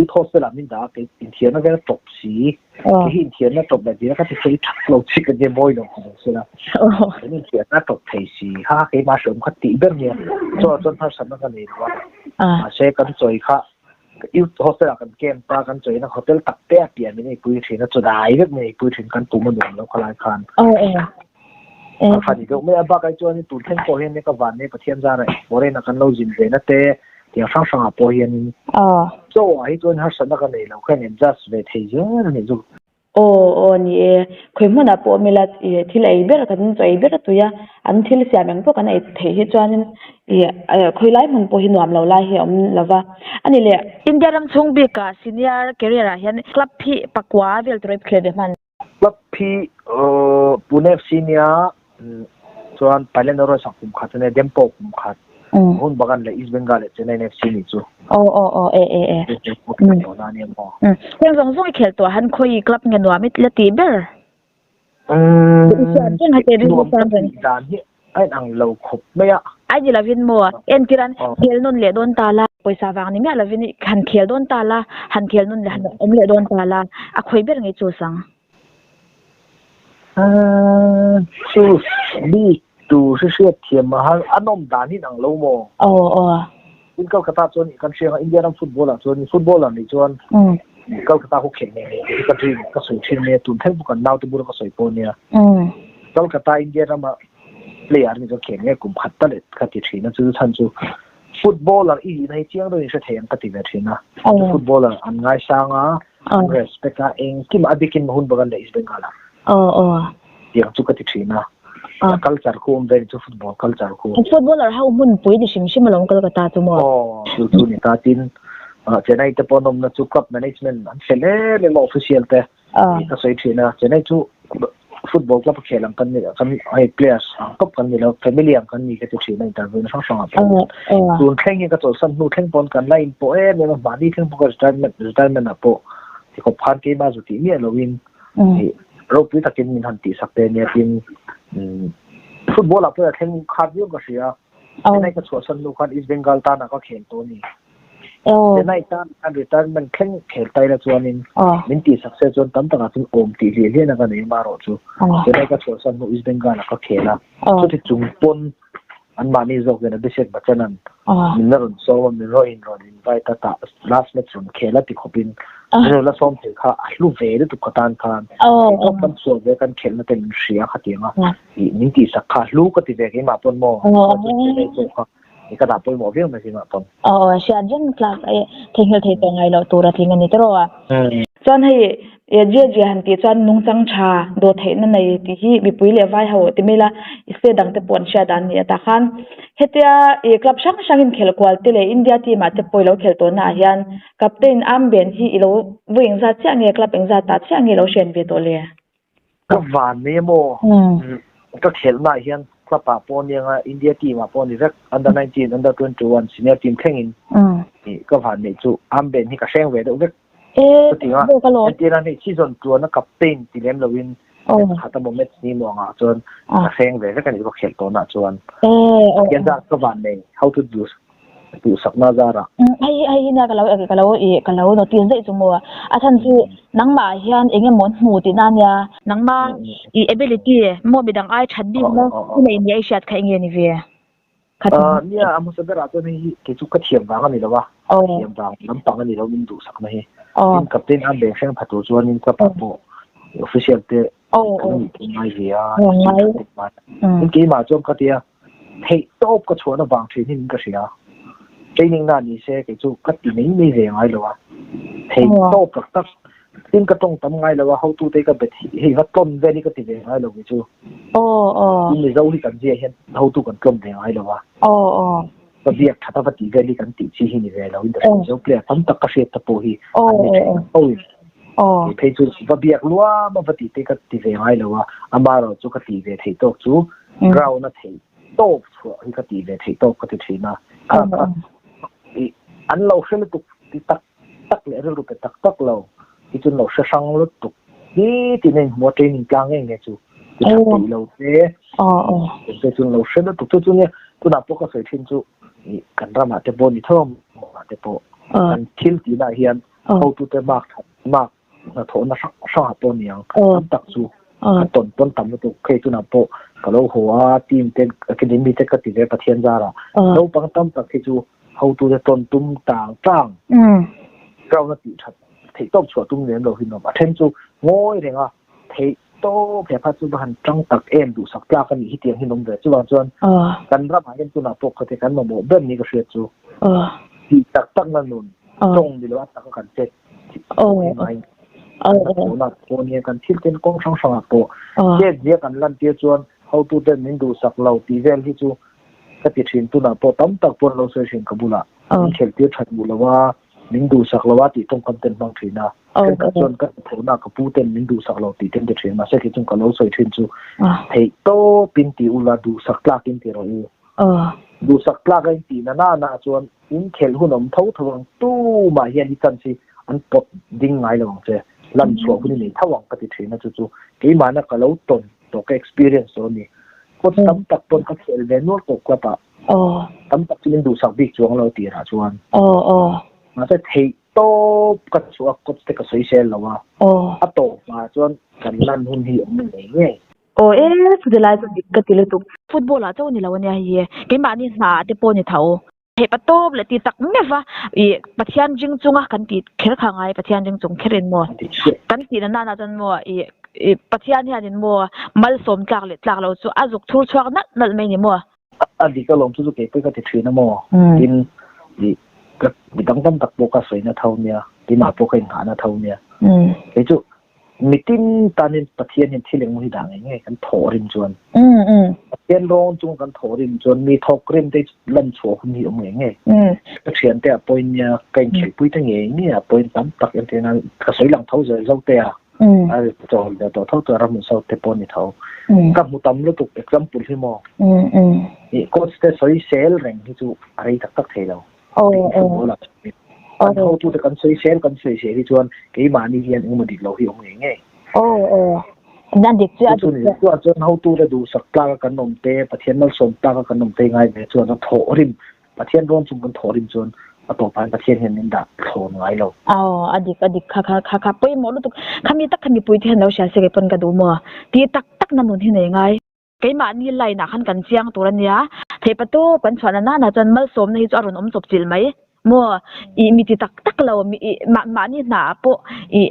i hostel amin da ke inthiana ga top si ke inthiana top da dia ka ti sei thak lo chi ka de boy lo ko se la ni inthiana top thei si ha ke ma shom khati ber ne so chon thar san na ka ni wa se kan choi kha i hostel kan kem ta kan choi na hotel tak te pian ni pui thina chu dai vek nei pui thin kan tu ma dum lo khalai khan khani do me aba kai chu ni tu theng ko hen ne ka van ne pathian za rai bore na kan lo jin ve na te tiang sang sang a po hian so ai chuan har san ka nei lo khan en just ve thei je ni zu ni khoi mu na po milat thil ai ber kan choi ber tu ya an thil sia meng po kan ai thei hi chuanin khoi lai mun po hi nuam lo lai hi om lova ani le India ram chung bi ka senior career a hian club phi pakwa vel troi khle man club phi Pune senior chuan Palenoro sang kum khat ne dempo kum khat hun bagan le East Bengal Chennai FC ni chu na ni mo yang zong zong khel to han khoi club nge no amit la ti ber chen ha te ri san ren dan hi ai ang lo khop me ya ai ji la vin mo en kiran khel non le don ta la poisa wang ni me la vin han khel don ta la han khel non le han om le don ta la a khoi ber nge chu sang chu bi tu se thiam ma har anom dan ni ang lo mo in Kolkata chuan kan hrianga India ram footballer chuan footballer ni chuan Kolkata ko khen ne ka dream ka soi thin ne tu theng bu kan naw tu bur ka soi po nia Kolkata India ram player ni ko khen ne kum khat ta le ka ti thina chu chan chu footballer i nei chiang do ni se theng ka ti ve thina footballer an ngai sanga respect ka eng kim abikin mahun bagan le East Bengal yang chu ka ti thina culture ko um den chu football culture ko footballer ha mun pui ni sim sim long Kolkata tu mo chu ni ta tin Chennai te ponom na chu club management an sele le official te ka soi thina Chennai chu football club khelang kan ni kan ai players top kan ni lo family ang kan ni ka ti thina interview sang sang a tun thleng ka chol san nu thleng pon kan line po me ma bani thleng po retirement na po ti ko phan ke ma zu ti mi lo win ro pi takin min han ti sakte ne tin football a player thleng khat yo ka sia Chennai ka chho san lu khan East Bengal ta na ka khen to ni Chennai ta an retirement thleng khel tai la chuanin min ti success chon tam taka tin om ti le na ka nei ma ro chu Chennai ka chho san lu East Bengal ka khela chu ti chung pon an mani zok na bisek bachanan min ron so min ro in ron invite ta last match ron khela ti khopin la som te kha lu ve de tu khatan khan kan so ve kan khel na ten ria khatinga min ti sakha lu ka ti ve ke ma pon mo ka da poi mo ve ma si ma pon sian jen class ai thengel thei to ngai lo tura thing ani tro chuan hei je han ti chuan nung chang tha do theina nei ti hi mi pui le vai ho ti mela iste dang te pon sha dan ni ta khan hetia club sang sangin khel kwal te le India team a te poilo khel to na hian captain amben hi ilo wing za chang e club eng za ta chang e lo shen ve to le ka van ne mo ka khel na hian club a pon yang India team a pon direct under 19 under 21 senior team thengin ka van ne chu amben hi ka seng ve do vek ka lo tira ni season 2 na captain tilem lowin khata moment ni mo nga chon seng ve ka ni ko khel to na chuan yan za ka van nei how to do tu sakna zara ai na ka lo no tin zai chu mo a than chu nangma hian enge mon hmu ti na nya nangma I ability mo bidang ai that bi mo nei ni ai shat kha enge ni ve nia amusabera to ni ke chu ka thiam wa ni lawa thiam wa lam pang ni lo min du sakna he in captain am be sang phatu chuan in ka pa po official te mai via in ke ma chom ka tia hei top ka chona bang thrin hin ka sia training na ni se ke chu ka ti nei nei ve ngai lawa hei top tak tin ka tong tam ngai lawa how to take a bet hei ha ton ve ni ka ti ve ngai lo chu in ni zo hi kan je hen how to kan klom ve ngai lawa ka biak thata pati ve ni kan ti chi hi ni ve lo in the so player tam tak ka se ta po hi phei chu ba biak lua ma pati te ka ti ve ngai lawa amaro chu ka ti ve thei tok chu ground na thei top chu hi ka ti ve thei tok ka ti thina an lo hre tu ti tak le ru pe tak lo ti chun lo sang lo tu ti nei mo training kang nge chu ku thak lo te te chun lo hre na tu chu ne tu na po ka sei thin chu kan rama te bo ni thom ma te po kan thil ti na hian ho tu te mak na tho na sa ha po niang tak chu ton tam tu khei tu na po ka lo hoa team te academy te ka ti ve pathian za ra lo pang tam tak khi chu ho tu te ton tum tang rau na ti that thei top chua tum len lo hin no a then chu ngoi renga thei to phe pha chu ban tang tak em du sak tla kan hi tiang hinom ve chuan kan ra ma hen tu na pok khate kan mo ben ni ka hriat chu ti tak na nun tong di lo tak kan che na ko ni kan thil ten kong sang po je kan lan ti chuan how to ten min du sak lo ti vel hi chu ka ti thin tu na po tam tak por lo se shin kabula khel ti that bu lawa min du sak lawa ti tong kan ten bang thina ka chuan ka thona ka pu ten min du sak lo ti ten de thina ma se ki chung ka lo soi thin chu thei to pin ti ula du sak tla kin ti ro du sak tla ga ti na chuan in khel hunom thawang tu ma hian hi kan si an pot ding ngai lo che lan chua hu ni thawang ka ti thina chu ke ma na ka lo ton to ka experience so ni ko tam tak pon ka khel ve no ko ka pa tam tak chin du sak big chuang lo ti ra chuan ma se thei to ka chua ko te ka soi sel lawa a to ma chuan kan lan hun hi om nei nge chu de lai chu ka ti le tu football a chu ni law nia hi ke ma ni na te po ni thau he patop le ti tak me wa pathian jing chunga kan ti kher khangai pathian jing chung kherin mo kan ti na chan mo pathian hian mo mal som tlak lo chu azuk thur chuak nal mai ni mo adi ka lom chu ke pe ka ti thina mo in di ka di dang tam tak po ka soi na thau nia di ma po khain na thau nia ke chu mitin tanin pathian hin thileng mo hi dang nge kan thorin chuan pathian long chung kan thorin chuan mi thok rem te lan chho hun hi om nge ka thian te point nia kain khel pui te nge ni a point tam tak en te na ka soi lang thau zo te a chol da to thau to ram so te pon ni thau ka mu tam lu tu example hi mo coach te soi sel reng hi chu ari tak thelo how to the kan soi sel hi chuan ke ma ni hian ung dik lo hi ong nge nan dik chuan how to the du sak tla kan nom te pathian mal som tla kan nom te ngai ve chuan thorim pathian ron chung kan thorim chuan to pan pathian hian nin da thon ngai lo adik kha poi mo lu tu khami tak khami pui the no sha se ke pon ka du mo ti tak na nun hi nei ngai ke ma ni lai na khan kan chiang turania the patu kan chwana na chan mal som na hi chu aron om chop chil mai mo mi ti tak lo ma ni na po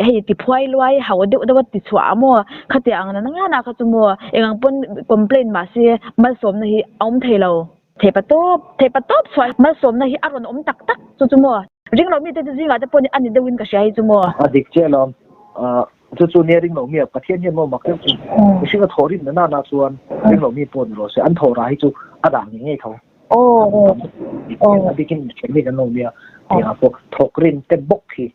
hei ti phoi loi haw de ti chwa mo khate ang na kha chu mo engang pon complain ma se mal som na hi om thailo the patop swai mal som na hi aron om tak chu mo ring lo mi te jinga te pon ani de win ka shai chu mo adik chelom chu ne ring lo mi pathian hian mo mak chu singa thorin na chuan ring lo mi pon ro se an thora hi chu adang nge tho bikin chemi kan no mi ya po thokrin te bok hi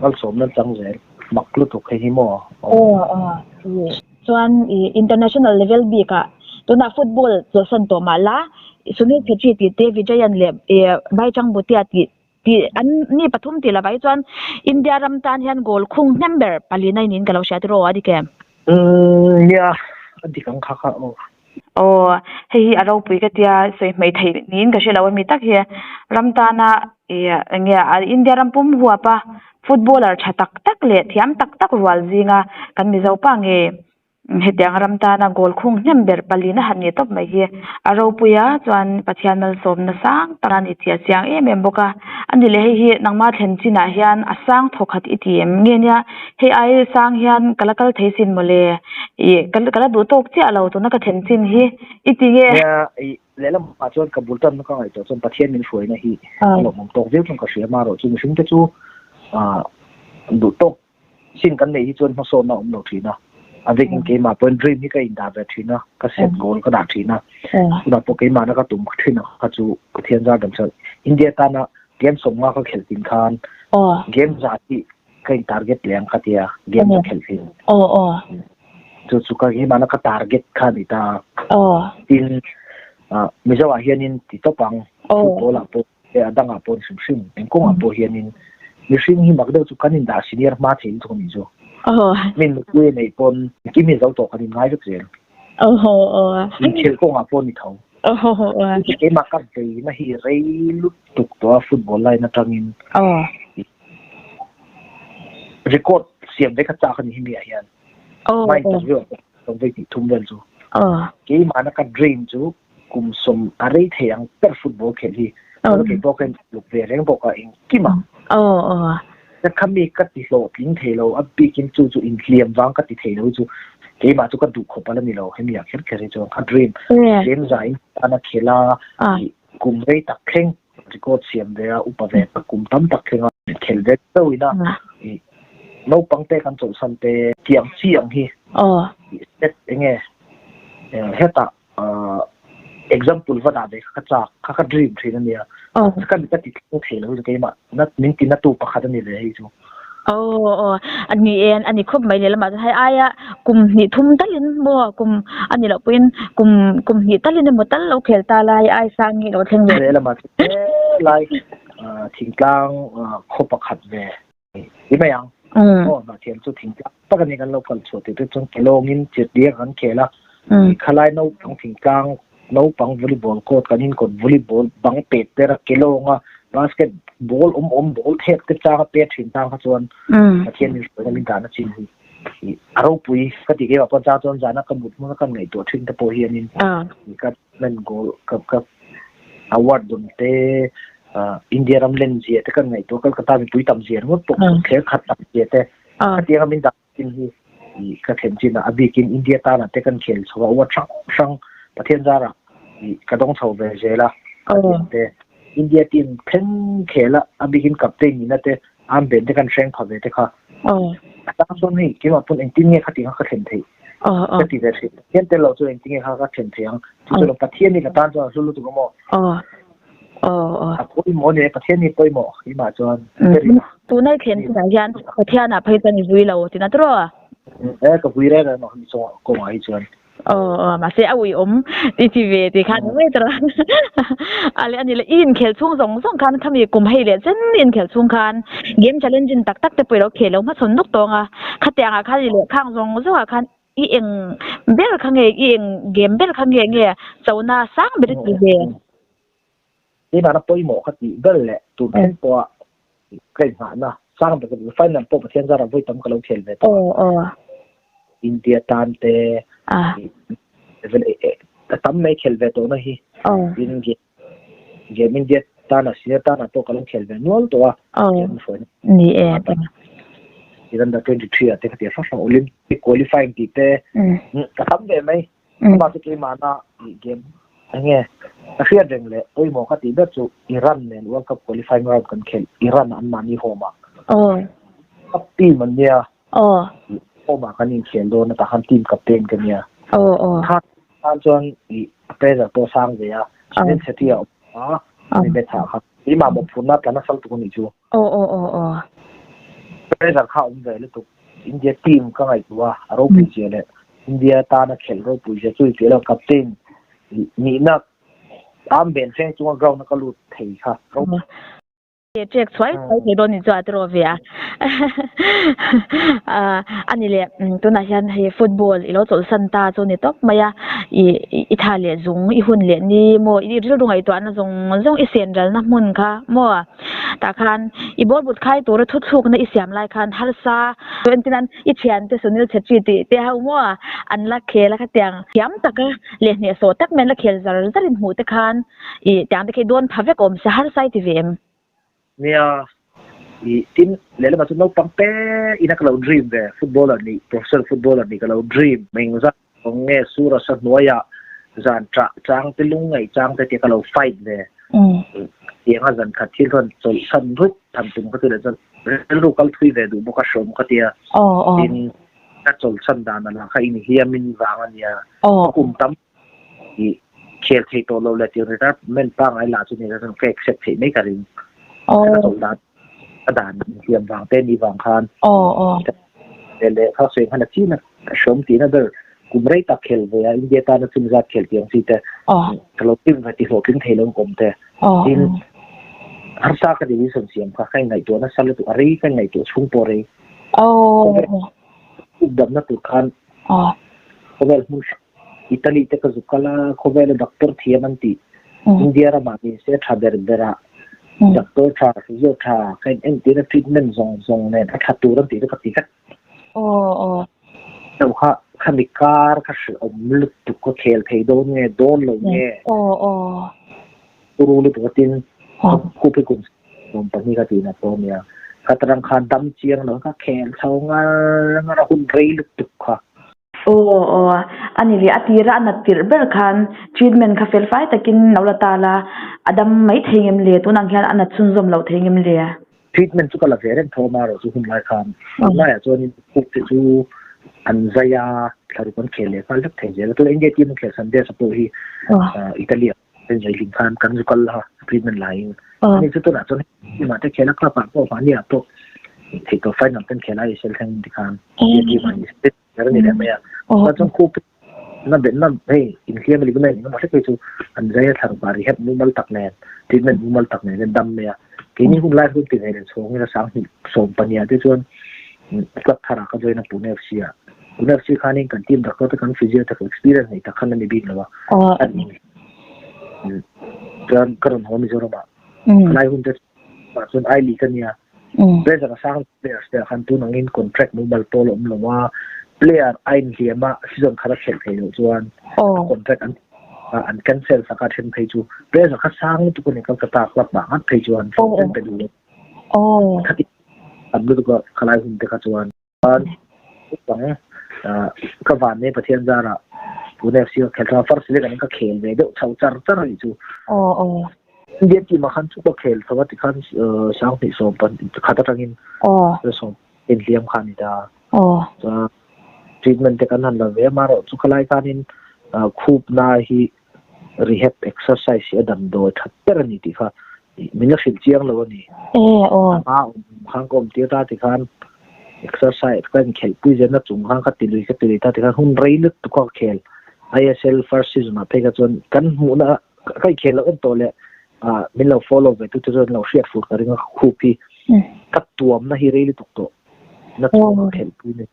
al som nan chang zel maklu to khai mo chuan international level bi ka tuna football cho san to mala sunil phetri ti te vijayan le bai chang butia ti an ni pathum ti la bai chuan india ram tan hian gol khung number pali nai nin kalo sha ro adi ke ya adikang kha hei aro pui ka tia sei mai thei nin ka shela mi tak he ramtana nge india rampum huwa pa footballer thatak tak le thiam tak rual zinga kan mi zo pa nge hetiang ramtana gol khung number palina han ni top mai hi aro puya chuan pathian mal som na sang tarani tia chiang em boka ani le hi nangma thlen china hian asang thokhat itm nge nya hei ai sang hian kalakal theisin mole kala du tok chi alo to na ka thlen chin hi itinge ya lelam pa chuan kabultan ka ngai to chuan pathian min hruai na hi lo mom tok veu chung ka hria ma ro chu mihring te chu du tok sin kan nei hi chuan ma so na om lo thina adik ke ma point dream hi ka inda ve thina ka set goal ka da thina na po ke ma na ka tum thina ka chu pathian za dam sa india ta na game som ma ka khel tin khan game za ti kai target leng ka tia game ka khel tin chu ka hi ma na ka target kha ni ta tin mi zawa hianin ti topang football a po e adanga po sim en ko a po hianin mi hring hi magdo chu kanin da senior ma thein chu ni chu mình quê này pon cái mình giàu tổ cái ngay được rồi mình chơi công à pon đi thầu cái mà cái gì mà hi rây lúc tục đó football lại nó trong mình record xem đấy cái chắc cái gì vậy mai tập rồi trong cái thùng lên rồi cái mà nó cái dream rồi cùng sum ở đây thì anh per football खेल đi rồi cái bộ cái lúc về cái bộ cái cái màแต่คำนี้ก็ติดโหลดลิงก์เทโลอัพปีกินจู่อินเคลียมวางก็ติดเทโลจู่เกี่ยมาจู่ก็ดูขบอะไรนี่เราให้มีอยากเห็นแค่จู่อัดรีมเล่นใจอันนั้นเคล่ากลุ่มเรตักเข่งที่ก็เสียมเดียอุปเวกกลุ่มตั้มตักเข่งเคลเวกเต้าอีน่ะเราปังเตะกันจู่สันเตะเทียงเสียงฮีเซ็ตเองเฮตาexample ว่าได้ข้าจากข้า dream ที่นั่นเนี่ยก็มีก็ติดเทแล้วจะเกี่ยมานั่นนิ่งกินนั่นตัวประคัตนี่เลยจู่อันนี้ครบไหมเนี่ยละมาจะให้อายะกลุ่มนี่ทุ่มตัลินบ่กลุ่มอันนี้เราเป็นกลุ่มนี่ตัลินหมดตัลเราเขลตาลายอายสร้างนี่เราเท่งเลยละมาลายทิ้งกลางครบประคัตเว้ยนี่ไม่ยังมาเทียนจู่ทิ้งกลางปกติกันเราคนสวดติดจนกิโลงินจุดเดียวกันเขละขลายเราต้องทิ้งกลางเราปังวอลเลย์บอลโค้ดกันหินคนวอลเลย์บอลบังเป็ดแต่ละกิโลง่ะบาสเกตบอลบอลเทปก็จะเป็ดถึงทางขจรเทียนนี่เป็นมินดานะจริงอารมณ์ปุยก็ติเกี่ยวกับจ้าจนจานะกำบุดมันก็ไงตัวถึงตะโพเฮียนินนี่ก็เล่นโกลกับอวอร์ดดุนเตอินเดียรำเล่นเสียแต่ก็ไงตัวก็ตามปุยต่ำเสียมันตกแค่ขัดต่ำเสียแต่ก็เทียนมินดาจริงก็เห็นจริงนะอดีกินอินเดียตานะแต่กันเขียนสว่าว่าช่างประเทศจาระกระดองเสาเวเจล่ะแต่อินเดียทีมเพ่งเขละอบิกินกับเต็งนี่นะแต่อันเป็นแต่กันแข่งขันแต่ค่ะตั้งส่วนนี้คิดว่าปุ่นเองจริงเนี่ยเขาติดเขาเห็นทีก็ติดเลยเห็นแต่เราตัวเองจริงเขาเห็นทีอย่างที่ตัวประเทศนี้ก็ตั้งตัวสู้ตัวก็มั่วคุยมั่วเนี่ยประเทศนี้ตัวมั่วที่มาจนตัวในเขียนที่ไหนยันประเทศน่ะเพื่อนอยู่เราที่นั่นตัวก็คุยได้แล้วเนาะมีส่งก็มาให้จนมาเสียเอาอีดีทีวีที่คันไม่ตระอะไรอันนี้ละอินเขลช่วงสองคันถ้ามีกลุ่มให้เรียนเส้นอินเขลช่วงคันเกมชาเลนจินตักแต่ไปเราเขลเรามาสนุกตัวอ่ะขัดยังอ่ะคันเลยข้างสองคันอีเองเบลข้างเองเกมเบลข้างเองเนี่ยเจ้าหน้าสร้างเบลดีเองนี่มาแล้วปอยหมอขัดตีเบลแหละตัวเป็นตัวเก่งหานะสร้างเป็นไฟนั่นพวกประเทศจะรับไว้ทำกับเราเขลไปอินเดียตานเตแต่ตั้มไม่เขลเวตัวนะฮียินเกมอินเดียตานะเสียตานะตัวกำลังเขลเวนัวตัวนี่ที่นั่นได้23อ่ะแต่ก็เดี๋ยวฟังโอลิมปิกควอลิฟายที่เตะก็ทำได้ไหมมาสักกี่มานะเกมอย่างเงี้ยนักเรียนเร่งเลยโอ้ยหมอเขาตีแบบจู่อิหร่านเนี่ยว่ากับควอลิฟายรอบกันเขลอิหร่านอันมานี่โฮมากับทีมมันเนี่ยโอ้มากันนี่เขียนโดนแต่ทำทีมกับเต็มกันเนี่ยถ้าจนเปย์จากตัวสร้างเลยอะเล่นเสียไม่เป็นทางครับนี่มาบอกพูดนัดกันนักสังตัวนี้จู่เปย์จากข้าวเลยแล้วตุกอินเดียทีมก็ไงตัวอารมณ์ดีเจเลยอินเดียตานักเขียนรูปดีเจช่วยเจแล้วกับเต็มนี่นักตามเบนเซ่จังเรานักลุดเที่ค่ะเจ๊กช่วยให้โดนนี่จ้าตัวเวียอันนี้เลยตัวนั้นฉันให้ฟุตบอลอีโลจอสันตาจนนี่ตบมาอิตาลีจงอีหุ่นเลียนี่โมอีเรื่องตรงไอ้ตัวนั้นจงอิเซียนจัลนะมุนค่ะโมแต่คันอีบอลบุตรไข่ตัวทุกทุกในอิสยามลายคันฮัลซาตัวนั้นนั้นอิเชียนเตสุนิลเชจิติเตฮาโมอันละเคละค่ะเตียงย้ำตะกะเลียเนี่ยโซตักแมนละเคลจาร์จารินหูตะคันอีเตียงตะเคโดนพาเวกอมเซฮัลไซทีวีเอ็มเนี่ยทีมเล่นมาจนเราปังเป้อินักเรา dream เว้ฟุตบอลนี่ professional footballer นี่ก็เรา dream ไม่งั้นจะตรงนี้สู้เราสักหน่วยอ่ะจานจ้างที่ลุงไงจ้างแต่ที่ก็เรา fight เว้เดี๋ยวจานขัดที่คนจนสันรุดทำถึงก็คือจนรู้กันทุยเว้ดูบุกชมก็เดียทีมนักจนสันดานนั่นแหละค่ะอินเฮียมินวางอันเนี้ยกลุ่มตั้มที่เขียนที่ตัวเราเลยที่เราเม่นปังไอ้หลานจุดนี้เราต้องแก้เสร็จที่ไม่กันก็ส่งกระดานเตรียมวางเต้นดีวางคานเดี๋ยวเขาเสียงขนาดที่นะชมตีนะเด้อกลุ่มไรตักเขลเวียอินเดียตานะซึมซับเขลเตียงสิแต่เราติ้งไปที่หัวขึ้นเทลงกลมแต่ทีฮันซาก็ดีวิสันเสียงค่ะใครไงตัวนั้นสั่นเลยตัวอะไรใครไงตัวชุ่มปอร์เลย dam na tu khan oh khovel mun Italy te ka zukala khovel doctor thiamanti India ra ma ni se thaber dera doctor tha physio tha kain enti na treatment zong ne tha tu ram ti ka ti ka oh so khamikar ka shi omul tu ko khel thei do nge don lo nge oh uru lu tu tin ku pe kun nom pa ni ka ti na to mia katarang khan dam chiang lo ka khel thau nga hun rei lu tu kha ani li atira na tirber khan treatment kha fel fai takin nawla tala adam mai thengem le tu nang hian ana chunzom lo thengem le treatment chu kala veren thoma ro chu hun lai khan la ya chon ku te chu anzaya thari kon khele ka lak thei je to india team khel san de sapo hi italy en jai ling khan kan ju kal ha treatment line ni chu to na chon ma te khela ka pa ko pa ni a to thei to final ten khela i sel thang dikhan ye ma ni se gar ni le me ya ka chon ku na ben na hey in kia mali gunai no ma se chu anzaya thar bari het numal tak ne treatment numal tak ne dam me ya kini hun lai hun ti ne so ngi na sang ni som pania te chon club thara ka join pune fc ya pune fc khaning kan team doctor ta kan physio ta experience nei ta khan ni bin lawa kan karon homi zoro ma lai hun te ma chon ai li kan ya pressure ka sang players te khan tu nangin contract numal tol om lawa player ain hiama season khara khel thei lo chuan contract an cancel saka then phei chu pressure ka sang tu ko ne ka ta club ba hat phei chuan ten pe du khati an lu ko khalai hun te ka chuan an bang ka van ne pathian zara pune fc khel tra first le kan ka khel ve de chau char ri chu india ti ma khan chu ko khel sawa ti khan sang ni so pan khata tangin so in liam khan ida treatment te kan han la ve maro chu khalai kanin khup na hi rehab exercise adam do thatter ni ti kha minyak sil chiang lo ni khang kom ti ta ti khan exercise kan khel pu je na chung khang ka ti lui ta ti khan hun rei lut tu ko khel ISL first season ma pega chon kan mu na kai khel on to le min lo follow ve tu chon lo share fu ka ringa khupi ka tuam na hi rei lu to na tu khel pu ni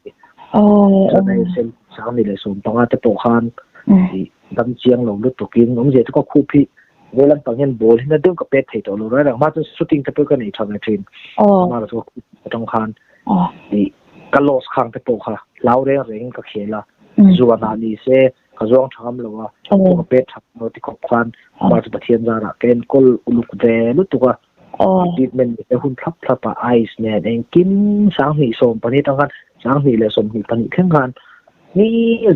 chon ISL sang ni le som panga te to khan dam chiang lo lut to kin ong je ko khupi velam pangyan ball hina deu ka pet thei to lo ra ma chu shooting te pe ka nei thang train ma ro tong khan ni kalos khang te po kha laure reng ka khela zuana ni se ka zong tham lo wa ko pet thak no ti ko khan ma chu pathian zara ken kol uluk de lu tu ka treatment te hun thap pa ice ne en kim sang ni som pani tang khan sang ni le som ni pani khen khan ni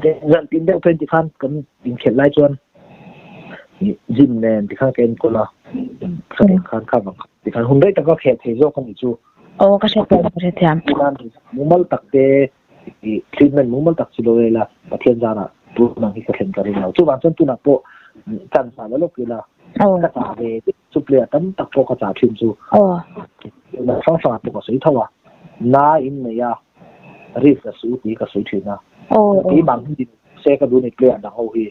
de zan tin de pen ti khan kan in khel lai chuan gym nen ti khan ken ko la khan kha bang ti khan hun dai ta ka khel thei zo kan ni chu ka se thiam mumal takte treatment mumal tak chilo la pathian jana tu na hi ka khen karin lo chu ban chon tu na po kan sa lo kila ka ta ve chu player tam tak po ka cha thim chu na sang sa po ka sei thawa na in me ya ri ka su ti ka sei thina ti bang hi se ka du ni player da ho hi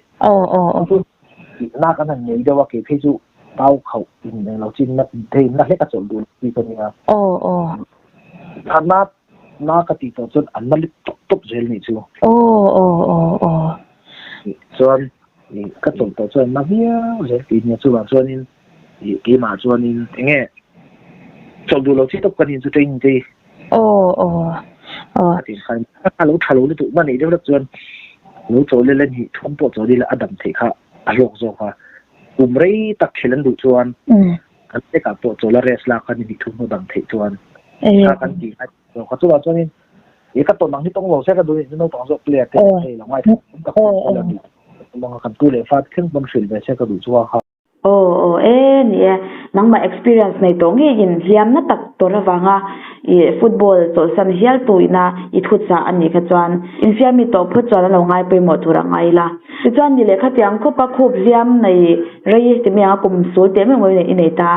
na ka nan nei da wa ke phe chu tao khẩu in lo chin na thei na he ka chol du ti ko ni na na ka ti to chon an malik top zel ni chu chon ni ka chol to chon ma bia zel ti ni chu ba chon in ki ma chon in nge chol du lo chi top kan in chu tin ti ti khan ka lo thalo ni tu ma nei de chon lo chol le ni thum po chol le adam thei kha a lok zo kha umrei tak khilan du chuan kan te ka po chola res la khan ni thum no dang thei chuan ka kan ti ka chu ba chuan in e ka to nang hi tong lo se ka du no tong zo player te ei la mai ka ko mong kan tu le fat khen bang sil be se ka du chuwa kha ni nang ma experience nei to nge in hiam na tak to rawanga football to san hial tuina I thutsa ani kha chuan in fiami to phu chuan lo ngai pe mo thura ngai la ti chuan ni le kha tiang kho pa khup hiam nei rei te me a kum sul te me ngoi nei ta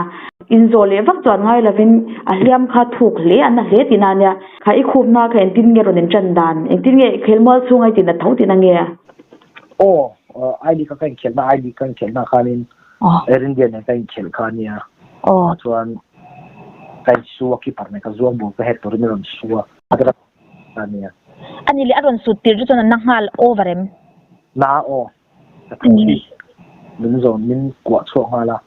in zo le vak chuan ngai lovin a hiam kha thuk le an hle tina nya kha I khup na kha en tin nge ron en chan dan en tin nge khelmol chungai tin na thau tin nge ID ka kan khel na ID kan khel na khanin Indian ne kan khel khania chuan kan suwa ki parne ka zuam bu ka het to ron suwa adra khania อันนี้เลยอารมณ์สุดตีจุดนั้นนักงานโอเวอร์เอ็มน้าโอแต่ที่มินโซนมินกวาดช่วงมาละ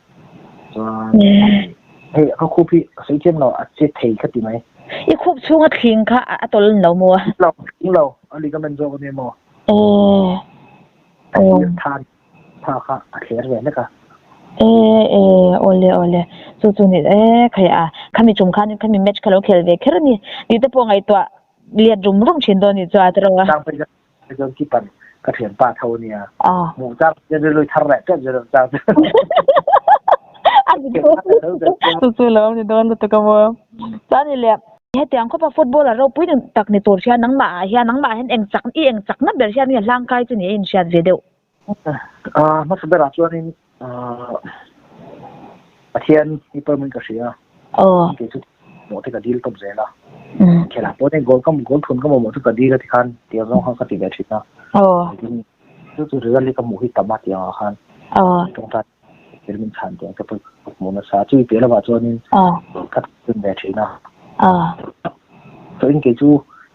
เฮ้ยเขาคู่พี่สิ่งที่เราอาจจะเทคดีไหมอีคุบช่วงทิ้งค่ะอะตัวเรามัวเราอันนี้ก็เป็นโจกันเนี่ยมัวทานถ้าค่ะเขียนไว้นะก็โอเลจู่ๆนี่ใครข้ามีจุ่มข้านี่ข้ามีแมตช์เขาเคลเวกแค่นี้นี่แต่พวกไอ้ตัวเลียดรุ่มรุ่งชินโดนี่จ้าตระจ้างไปจนที่ปันกระเทียมปลาเท่านี้หมูจ้างจะเลยทาร์เรตก็จะจ้างอันนี้จู่ๆแล้วนี่โดนตัวก็มัวจ้านี่แหละเฮ้ยแต่อังคบฟุตบอลเราพูดถึงตักในตัวเชียนังบ่าเฮียนังบ่าเห็นเองจักนั่นเบลเชียนี่ร่างกายจะนี่เองเชียเดียวมาสเปราชัวนี่อาเทียนนี่เปิดมันก็เสียที่สุดหมดที่ก็ดีลตบเสียละแค่ละเพราะเนี่ยโกลทุนก็หมดที่ก็ดีก็ที่คันเดี๋ยวต้องเขาก็ติดแบบชิดนะจู่ๆเรื่องนี้ก็หมู่ที่ต่ำมากอย่างคันตรงนั้นเป็นมันชันเดี๋ยวจะไปหมุนซาจู่เปลี่ยนแล้วว่าชัวนี่ก็เป็นแบบชิดนะตัวเองก็จู่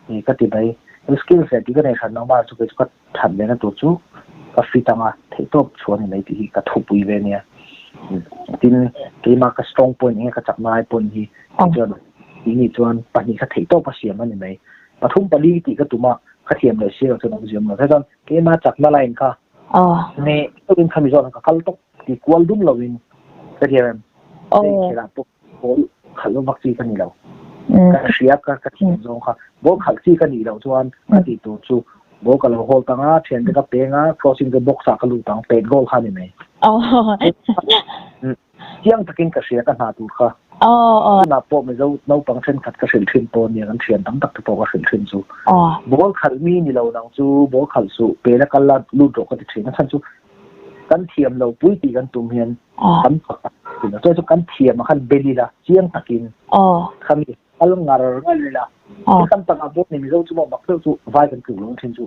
นี่ก็ติดไปสกิลเสร็จที่ก็ในคันน้องบ้านจู่ก็ทำเลยนะตัวจู่ก็ฟิตตั้งอ่ะที่ตัวชวนในที่ก็ทุบวีเวเนี่ยทีนี้ที่มาก็ strong point เนี่ยก็จับนาย point ที่จนทีนี้จนปัจจุบันก็ที่ตัวประเสียมันนี่ไหมปฐุมปลีที่ก็ตัวมาก็เทียมเลยเสียจนเราเสียมันแต่ตอนที่มาจับมาไล่ก็เนี่ยตัวเป็นคำวิจารณ์ก็เขาต้องที่กวลดุมเราวินก็เทียมที่เราปุ๊บเขาลงวัคซีนกันนี่เราก็เสียก็เทียมจงค่ะบอกเขาที่กันนี่เราจนก็ที่ตัวจู่บอกกับเราโฮลตั้งอ่ะเทียนก็เปงอ่ะ crossing the box ก็รู้ตั้งเป็น goal ค่ะนี่ไหมยังตะกินกระเสียกันหาตัวค่ะนับพวกมันจะเราปังเช่นขัดกระเสียขึ้นตัวเนี่ยกันเทียนตั้งตักตัวกระเสียขึ้นจู่บอกขัดมีนี่เราหนังจู่บอกขัดสู่เปแล้วกันละลูดโรก็ติดเทียนนั่นจู่กันเทียมเราปุ้ยตีกันตุ่มเฮียนกันฝักถึงเราจะกันเทียมมาขันเบลีละเจียงตะกินคำนี้อารมณ์งานอะไรล่ะกันตั้งอาบุนี่มีเราจู่บอกเราจู่ไว้กันกึ่งลงเทียนจู่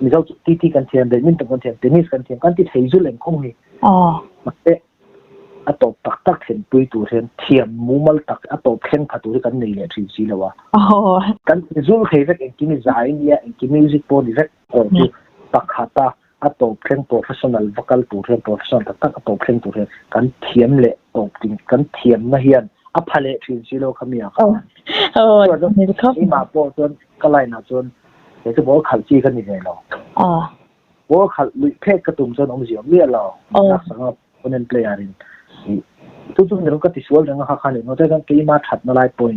มีเราที่กันเทียมเดินมินตั้งกันเทียมเทนนิสกันเทียมกันที่เทียจู่เล่นคงนี่มันเป็นอัตโตตักเห็นปุยตัวเห็นเทียมมูมัลตักอัตโตเพ่งขัดตัวกันนี่แหละที่สิแล้ววะกันจู่เห็นเองกินใจเนี่ยเองกินมิวสิกโปรดิเรกโอ้ยตักขัดตาอัตโตเพ่งโปรเฟชชั่นอลวอคาลตัวเห็นโปรเฟชชั่นอลตักอัตโตเพ่งตัวเห็นกันเทียมเละตกจริงกันเทียมนะเฮียนอัพเละที่สิแล้วขมิ้นครับนี่มาโปรจนก็ไล่นะจนเดี๋ยวจะบอกขัดจีกันนี่เลยเราบอกขัดลุยเพศกระตุ้มจนองค์เสียเมียเรานักสังคมคนนั้นเพลย์อะไรทุกๆเรื่องก็ติดส่วนเรื่องข้าขันเนี่ยเราจะต้องกี่มาถัดมาไล่ปอย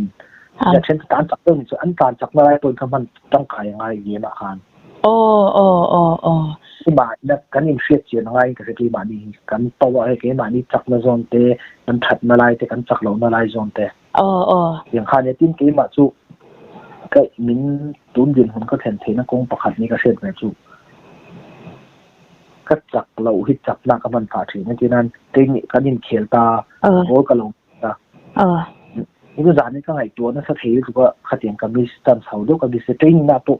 อย่างเช่นการจับเรื่องส่วนอันการจับมาไล่ปอยคือมันต้องขายยังไงเยี่ยมอาคารที่บ้านเนี่ยกันยิ่งเสียเจียนอะไรก็คือที่บ้านนี้กันตัวไอ้ที่บ้านนี้จับมาโซนเตะกันถัดมาไล่แต่กันจับเรามาไล่โซนเตะอย่างข้าเนี่ยที่กี่มาจู่ก็มินตุนยืนหุ่นก็เห็นเทนักกงประคัดนี้ก็เสียไปจู่ก็จับเราหิจับหน้ากับมันผ่าถึงนั่นที่นั่นเทคนิคการยิงเขียนตาโอ้กระลงตานี่ก็จานนี้ก็ไงตัวนั่นสถิติคือว่าขัดยังกับมิสตันเขาด้วยกับมิสติ้งนะปุ๊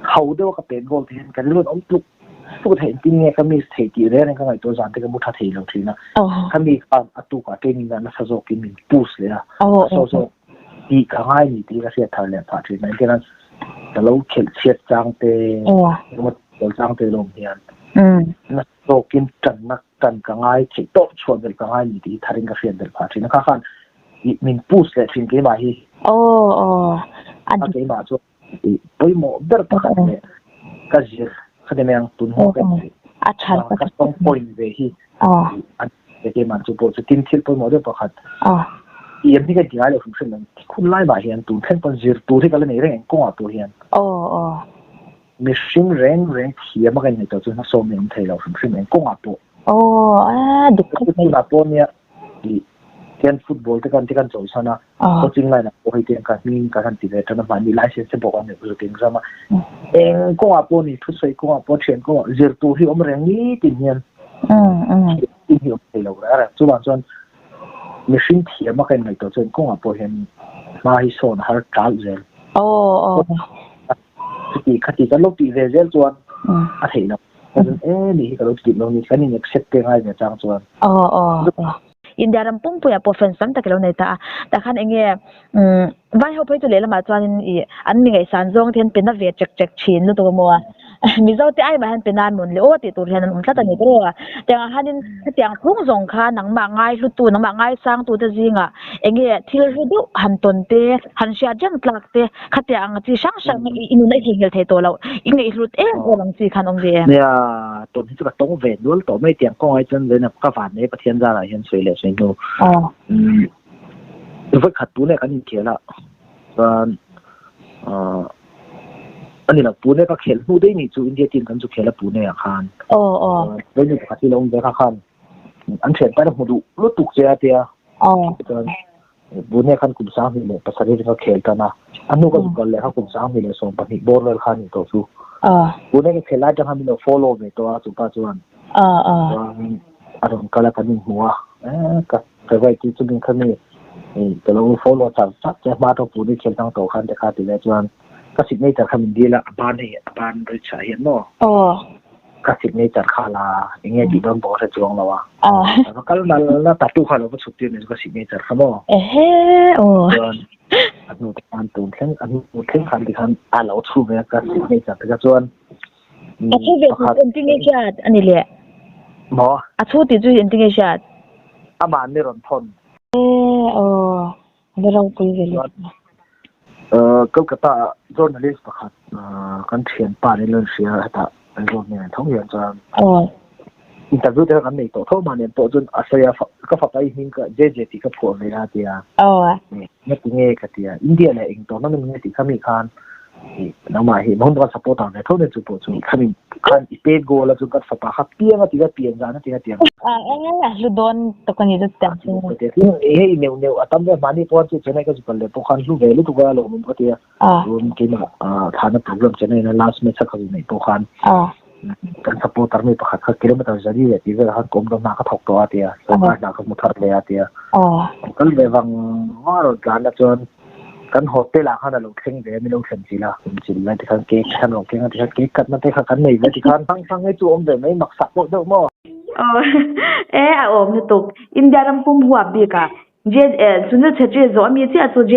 เขาด้วยกับเป็นโกลเทนกันรุ่นอ้อมตุกเห็นจริงเนี่ยก็มีสถิติเรื่องก็ไงตัวจานที่ก็มุทัดเทเราทีนะถ้ามีความอัตุกับเทคนิคนั้นนะสะสมกินมินปูสเลยนะสะสมดีข้างในนี่ดีก็เสียทางเลยผ่าถึงนั่นที่นั่นแต่เราเขียนเชียดจางเตมันเราจางเตลงเฮียนนักโลกินจันนักจันกังไงที่โตชวนเดลกังไงนี่ดีทาริงกระเสียนเดลผ่าทีนะคะขันมินปูสเลยทิ้งเกมาฮีอันเกมาจบไปหมดเดลพักเนี่ยก็จะเขาจะไม่ยังตุนหัวกันก็ต้องปอยเวฮีอันเกมาจบปุ๊บจะทิ้งทิ้งไปหมดเดลพักยังที่ก็ดีอะไรของฉันนั่นคุณไล่มาเฮียนตุนแค่เป็นจิรตุที่ก็เลยในเรื่องก้าวตัวเฮียนมีสิ่งแรงเทียมกันในตัวจนสมัยนั้นที่เราสิ่งแรงก้าวตัวดุขึ้นที่มาตัวเนี่ยที่เทียนฟุตบอลที่กันโจชนะก็จริงเลยนะโอ้ยเทียนกันมีการติดเลยจนมันมีไลเซนส์บอกว่าเนี่ยคือเทียนใช่ไหมเองก้าวตัวนี่ทุกสิ่งก้าวตัวเทียนก้าวจิรตุที่อมแรงนี้ติดเฮียนที่เฮียนที่เราอะไรส่วนจนมีสิ่งเทียมกันในตัวจนก้าวตัวเฮียนมาให้โซนหาจ้าเจลคติก็ลบตีเรื่องส่วนอะไรนะเพราะฉะนั้นนี่ก็ลบตีเรานี่แค่นี้เนี่ยเช็ดเต็มให้เนี่ยจังส่วน India ram pung puya po fence sam takelo nei ta ta khan enge vai ho phoi tu le lama chuan in an mi ngai san zong then pena ve chek chin lu to mo mi zo te ai ba han penan mun le o ti tur hian an tla ta ni ro tang hanin tiang thung zong kha nang ma ngai lu tu nang ma ngai sang tu te zinga enge thil ru du han ton te han sha jang tlak te khatia ang chi sang inu nei hingel the to lo inge lut e o lang chi khan ong veเนี่ยตอนที่จะต้องเวทด้วยต่อไม่เตียงก้อยจนเลยนะก็ฝันในประเทศจาระเห็นสวยเลยสวยดูดูขัดปูเนี่ยกันยิ่งเขียนละส่วนอันนี้เราปูเนี่ยก็เขียนปูได้นี่จูอินเดียจีนกันจูเขียนละปูเนี่ยคันแล้วนี่ขัดที่ลงเยอะคันอันเขียนไปแล้วหูดูรู้ตุกเสียเดียปูเนี่ยคันกลุ่มสามนี่เลยภาษาที่เขาเขียนกันนะอันนู้นก็จุกันเลยเขากลุ่มสามนี่เลยส่งปฏิบัติเลยคันนี่ตัวสู้ปูเนี่ยก็เขียนไล่จังทำให้เรา follow ในตัวจุกันจวนอารมณ์ก็แล้วกันนี่หัวก็ไว้ที่จุดนี้คันนี้แต่เรา follow จากจะมาตัวปูนี่เขียนตั้งตัวคันแต่ขาดที่แล้วจวนก็สิ่งนี้จะทำดีละบ้านนี่บ้านบริษัทเห็นเนาะก็สิ่งนี้จะขาลาอย่างเงี้ยดีบ้านบอกจะจวงเราแล้วก็แล้วตัดตู้ขาเราก็สุดที่นี่ก็สิ่งนี้จะขโมยอันนู้นอันตูนเท่งอันนู้นเท่งคันที่คันเราชูเนี่ยก็สิ่งนี้จะเป็นจวนชูเวทเป็นจริงๆจัดอันนี้แหละหมอชูติดจุดจริงๆจัดบ้านนี่ร้อนทนเดี๋ยวเราคุยกันก็กระต่ายโจนลิสต์ประคัดกันเขียนป่าในเรื่องเสียแต่เป็นโจนเนี่ยท้องเรียนจะอินเตอร์วิวเรื่องอันนี้ตัวเท่ามาเนี่ยตัวจนอาศัยก็ฝักไปหิ้งก็เจที่ก็พูดเลยนะเดียเนี่ยติเงี้ยก็เดียอินเดียเนี่ยเองตัวนั้นมันเนี่ยที่เขามีการน้องมาเห็นมันก็สปอร์ตต่างเนี่ยเท่านั้นจุดจุดเขามีการอีเป้โกแล้วจุดก็ฝักไปเปลี่ยนก็ที่ก็เปลี่ยนจานนั่นที่ก็เปลี่ยนลูดอนตัวคนนี้จะแต่งจริงแต่ที่เนี่ยตั้มเนี่ยมันนี่พอจุดเจนี่ก็จุดเลยพอคันลูกเวลูกก็เรามันก็เดียรวมกินฐานโปรแกรมเจนี่นะ last match ก็คือเนี่ยพอคันกันสปอร์ตไม่ประคัดกิโลเมตรจะดีเลยที่ว่าเขากลมตรงนั้นก็ถกตัวเดียสมัยนั้นก็มุดทะเลเดียก็เลยบางว่าเราการละจนกันโฮเทลข้างนั้นลงเข่งเดี๋ยวไม่ลงเข่งจีละจีละที่ข้างเก๊กข้างลงเข่งที่ข้างเก๊กกัดมันที่ข้างกันไม่เลยที่ข้างฟังให้จูอมเดี๋ยวไม่หมักสับหมดเดี๋ยวมั่วอมนี่ตุกอินเดียรัมปุ่มหัวบีกะเจสุนัขเชื่อจะมีเจ้าตัวเจ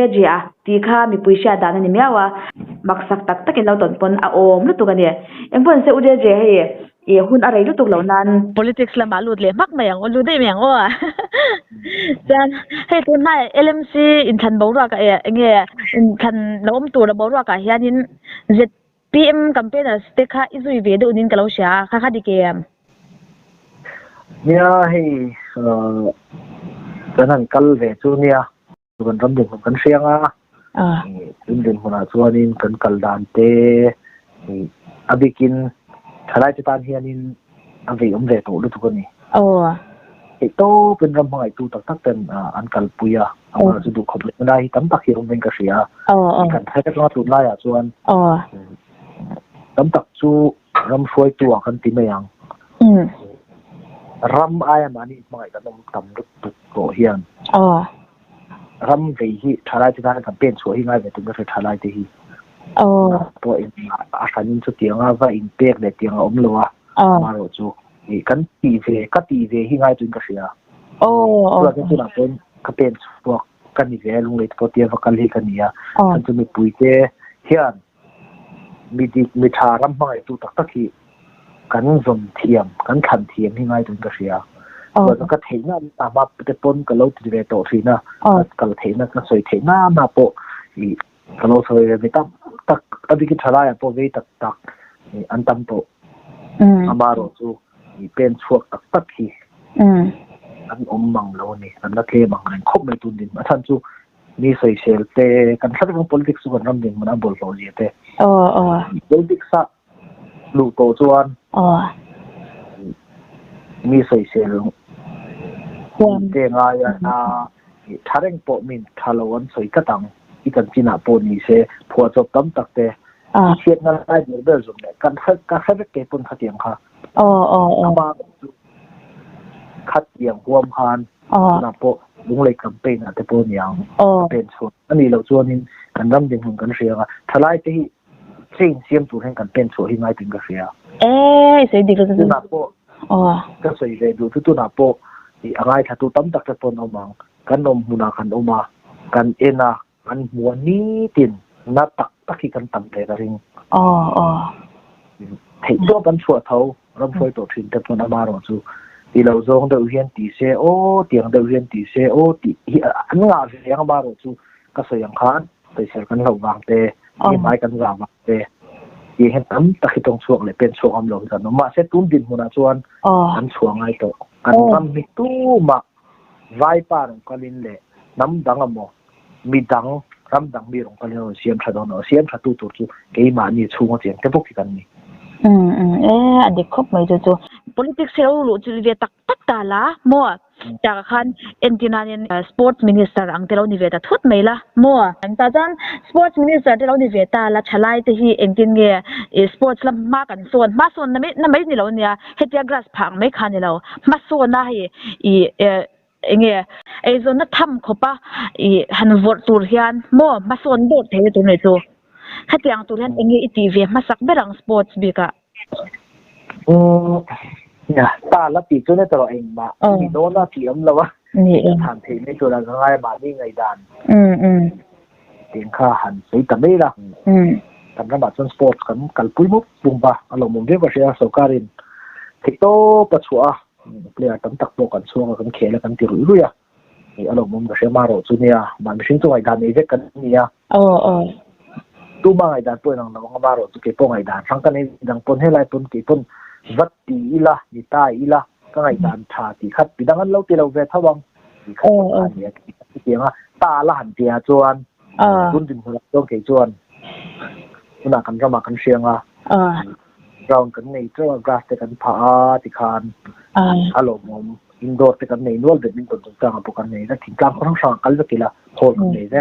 ที่ข้ามีปุยชาดานนี่มีว่ามักสักตักตักเราตอนปนอมนี่ตุกันเนี่ยเอ็งปนเสอุเจให้หุ่นอะไรรู้ตุกเหล่านั้น politics ละมาลุดเลยมักไม่ยังลุดได้ไม่ยังว่าจันให้ตุนให้ LMC อินทันบอกว่าก็เงี้ยอินทันล้มตัวแล้วบอกว่าก็เฮียนิน ZPM campaign สเต็กค่ะอิซุยเวดูนินกับเราเสียค่ะดีเกมเนี่ยให้ตอนนั้นกัลเวจูเนี่ยกันรำเด็กกันเสียงรำเด็กคนนั้นส่วนนี้กันกัลดานเตอบิกินทลายจะตานเฮียนินอวิเวตัวรู้ทุกคนนี่ไอ้โตเป็นรำหอยตัวตักเป็นอันกัลปุยอ่ะจะดูขบเลยได้ตั้มตักเฮียเป็นกระเสียกันแท้ก็รอดตุนไล่ส่วนตั้มตักจูรำช่วยตัวกันตีไม่ยังรำอายมันนี่ไม่กันต้องทำรึตุกโกเฮียนรำไปที่ทลายจะตานกันเป็นช่วยง่ายไปถึงก็คือทลายที่ตัวเองอาศัยนินสุดเตียงว่าอินเปียกเด็ดเตียงอมลัวมาโรจูนี่กันตีเวก็ตีเวที่ง่ายจนก็เสียตัวที่ตัวนั้นเป็นก็เป็นพวกกันนี่เวลงเลยตัวเตียงว่ากันเลยกันเนี่ยมันจะมีปุ๋ยเจเฮียนมีชารำไม่ตัวตักตะกี้กันสมเทียมกันขันเทียมที่ง่ายจนก็เสียแล้วก็เทน่าตามมาเป็นปนกับเราที่เวโตสินะกับเทน่าก็สวยเทน่ามาโปก็เราสวยเลยไม่ต้องตักอดีตทลายพอเวตักอันตั้มโตอามาโรจูเป็นช่วงตักที่อันอมมังโลนี่อันนักเลงมังอันคบไม่ตุนดินมาทันจูนี่ใส่เชลเตกันสักคน politics ส่วนรำดินมันอันบอลโลจีเตpolitics สักลูกโตจวนมีใส่เชลเตงายนะทารงโปมินทาลวันสวยกระตังอีกันจีน่าปนี่เสผัวจบตั้มตักเตเชียงนั่นได้เดือดเดือดสุดเลยกันแค่เก็บปนขัดเตียงค่ะมาขัดเตียงรวมพันน่าโปลุงเล็กกัมเป็นแต่ปนยังเป็นส่วนอันนี้เราชวนนี่กันรำดึงกันเสียงทลายที่เสียงตัวให้กันเป็นส่วนที่ง่ายถึงกันเสียเสียดีก็จะน่าโปก็ใส่เลยดูตัวน่าโป angai thatu tam tak pon omang kan nom huna kan oma kan ena kan muani tin na tak taki kan tam te ring thei do ban chua thau ram foi to thin te pon ama ro chu ti lo zong de hian ti se o tiang de hian ti se o ti an nga yang ba ro chu ka so yang khan te ser kan lo wang te ni mai kan ga wang te ye hen tam taki tong chuak le pen chuak am lo kan no ma se tun din huna chuan an chuang ai to kan ram mi tu ma vai pa rong kalin le nam dang amo mi dang ram dang mi rong kalin siam thadon no siam thatu tur chu ke ma ni chungo chen te bok kan ni anh đi khóc mấy chỗ politics selo lu chu ve tak tak ta la mo ta khan entinanian sports minister ang telo ni ve ta thut mai la mo ang ta jan sports minister telo ni ve ta la chalai te hi entin nge sports la ma kan son na mai ni lo nia hetia grass phang mai khan ni lo ma son na hi nge ai zon na tham khopa han vot tur hian mo ma son dot the tu nei chu hatiang tu hian engi itv ma sak berang sports bika ya ta la ti chu ne tro eng ma ni do na ti am lawa ni than thei ne chu la ngai ma ni ngai dan tin kha han sei ta me la tam na ba chon sports kan kalpui mu bumba alo mum ve ba sia sokarin thito pachua player tam tak bo kan chuang kan khela kan ti ru ya ni alo mum ga sia ma ro chu nia ma machine chu ngai dan ni ve kan nia tu ma ngai dan poi nang na ma ro chu ke po ngai dan sang kan ni dang pon helai pon ke pon vat ti ila ni ta ila ka ngai dan tha ti khat pi dang an lo ti lo ve thawang ti khat an ya ti nga ta la han tia chuan kun din hula tong ke chuan una kan rama kan sianga round kan nei tro grass te kan pha ti khan alo mom indoor te kan nei nol badminton tu ta po kan nei na thing tlang khong sang kal ve kila hol kan nei ve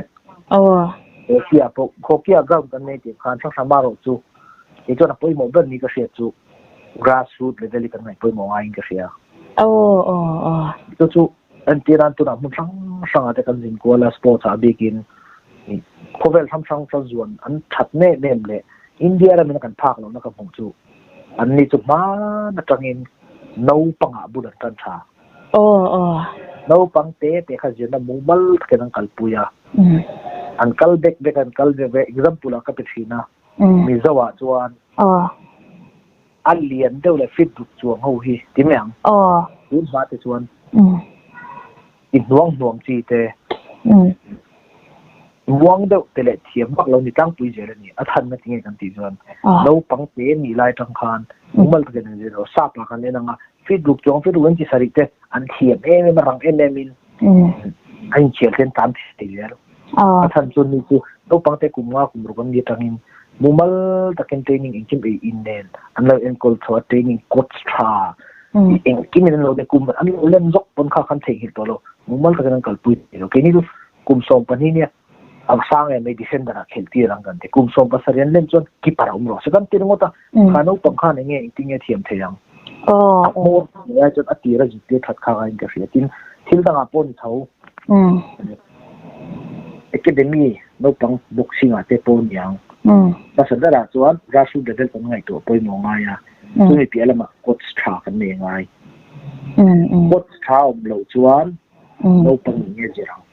kia po khokia ground kan nei ti khan sang sama ro chu ke chuan a poi mo ben ni ka she chu grassroots level kan ngai poi mo ai ka sia chu an tiran tu na mun sang ate kan jin ko la sports a begin khovel tham sang sa zuan an that ne nem le india ra min kan phak lo na ka phong chu an ni chu ma na tangin no panga budan tan tha no pang te kha jin na mumal ke nang kalpuya an kal bek an kal ve example ka pe thina mi zawa chuan alien deuh le facebook chuang ho hi ti meang tin ba te chuan in nuang chi te nuang deuh te le thiam bak lo ni tang pui je le ni a than na tinge kan ti chuan no pang te ni lai tang khan umal te ne je ro sa pa kan le na facebook chuang facebook an chi sarik te an thiam ma rang min an chel ten tam ti le a than chun ni chu no pang te kum ru kan ni tangin mumal takin training in kim in nen an lo en kol thwa training coach tha en kim in lo de kum an lo len jok pon kha khan thei hil to lo mumal takin kal pui lo ke ni du kum som pani ne ang sang e me defender a khel ti rang kan te kum som pasarian len chon ki para umro se kan ti ngota khano pang kha ne nge tinge thiam theyang mo ya chot atira ji te that kha ga in ka tin thil danga pon thau academy no pang boxing ate pon yang pasandara chuan grassroots level kan ngai to poi mo nga ya chu ni pialama coach tha kan ne ngai coach tha lo chuan no pang nge jirang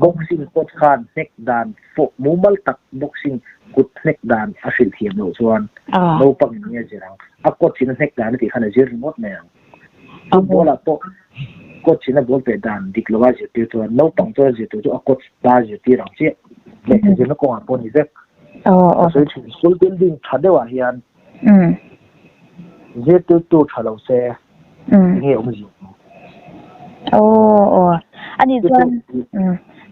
boxing coach khan nek dan fo mumal tak boxing kut nek dan asil thiam lo chuan no pang nge jirang a coach in nek dan ti khana jir remote me ang bola to coach in a bol pe dan diklowa je ti chuan no pang to je to a coach ba je ti rang che le je no ko apon ni zek so school building thadewa hian je tu thalo se nge omji ani chuan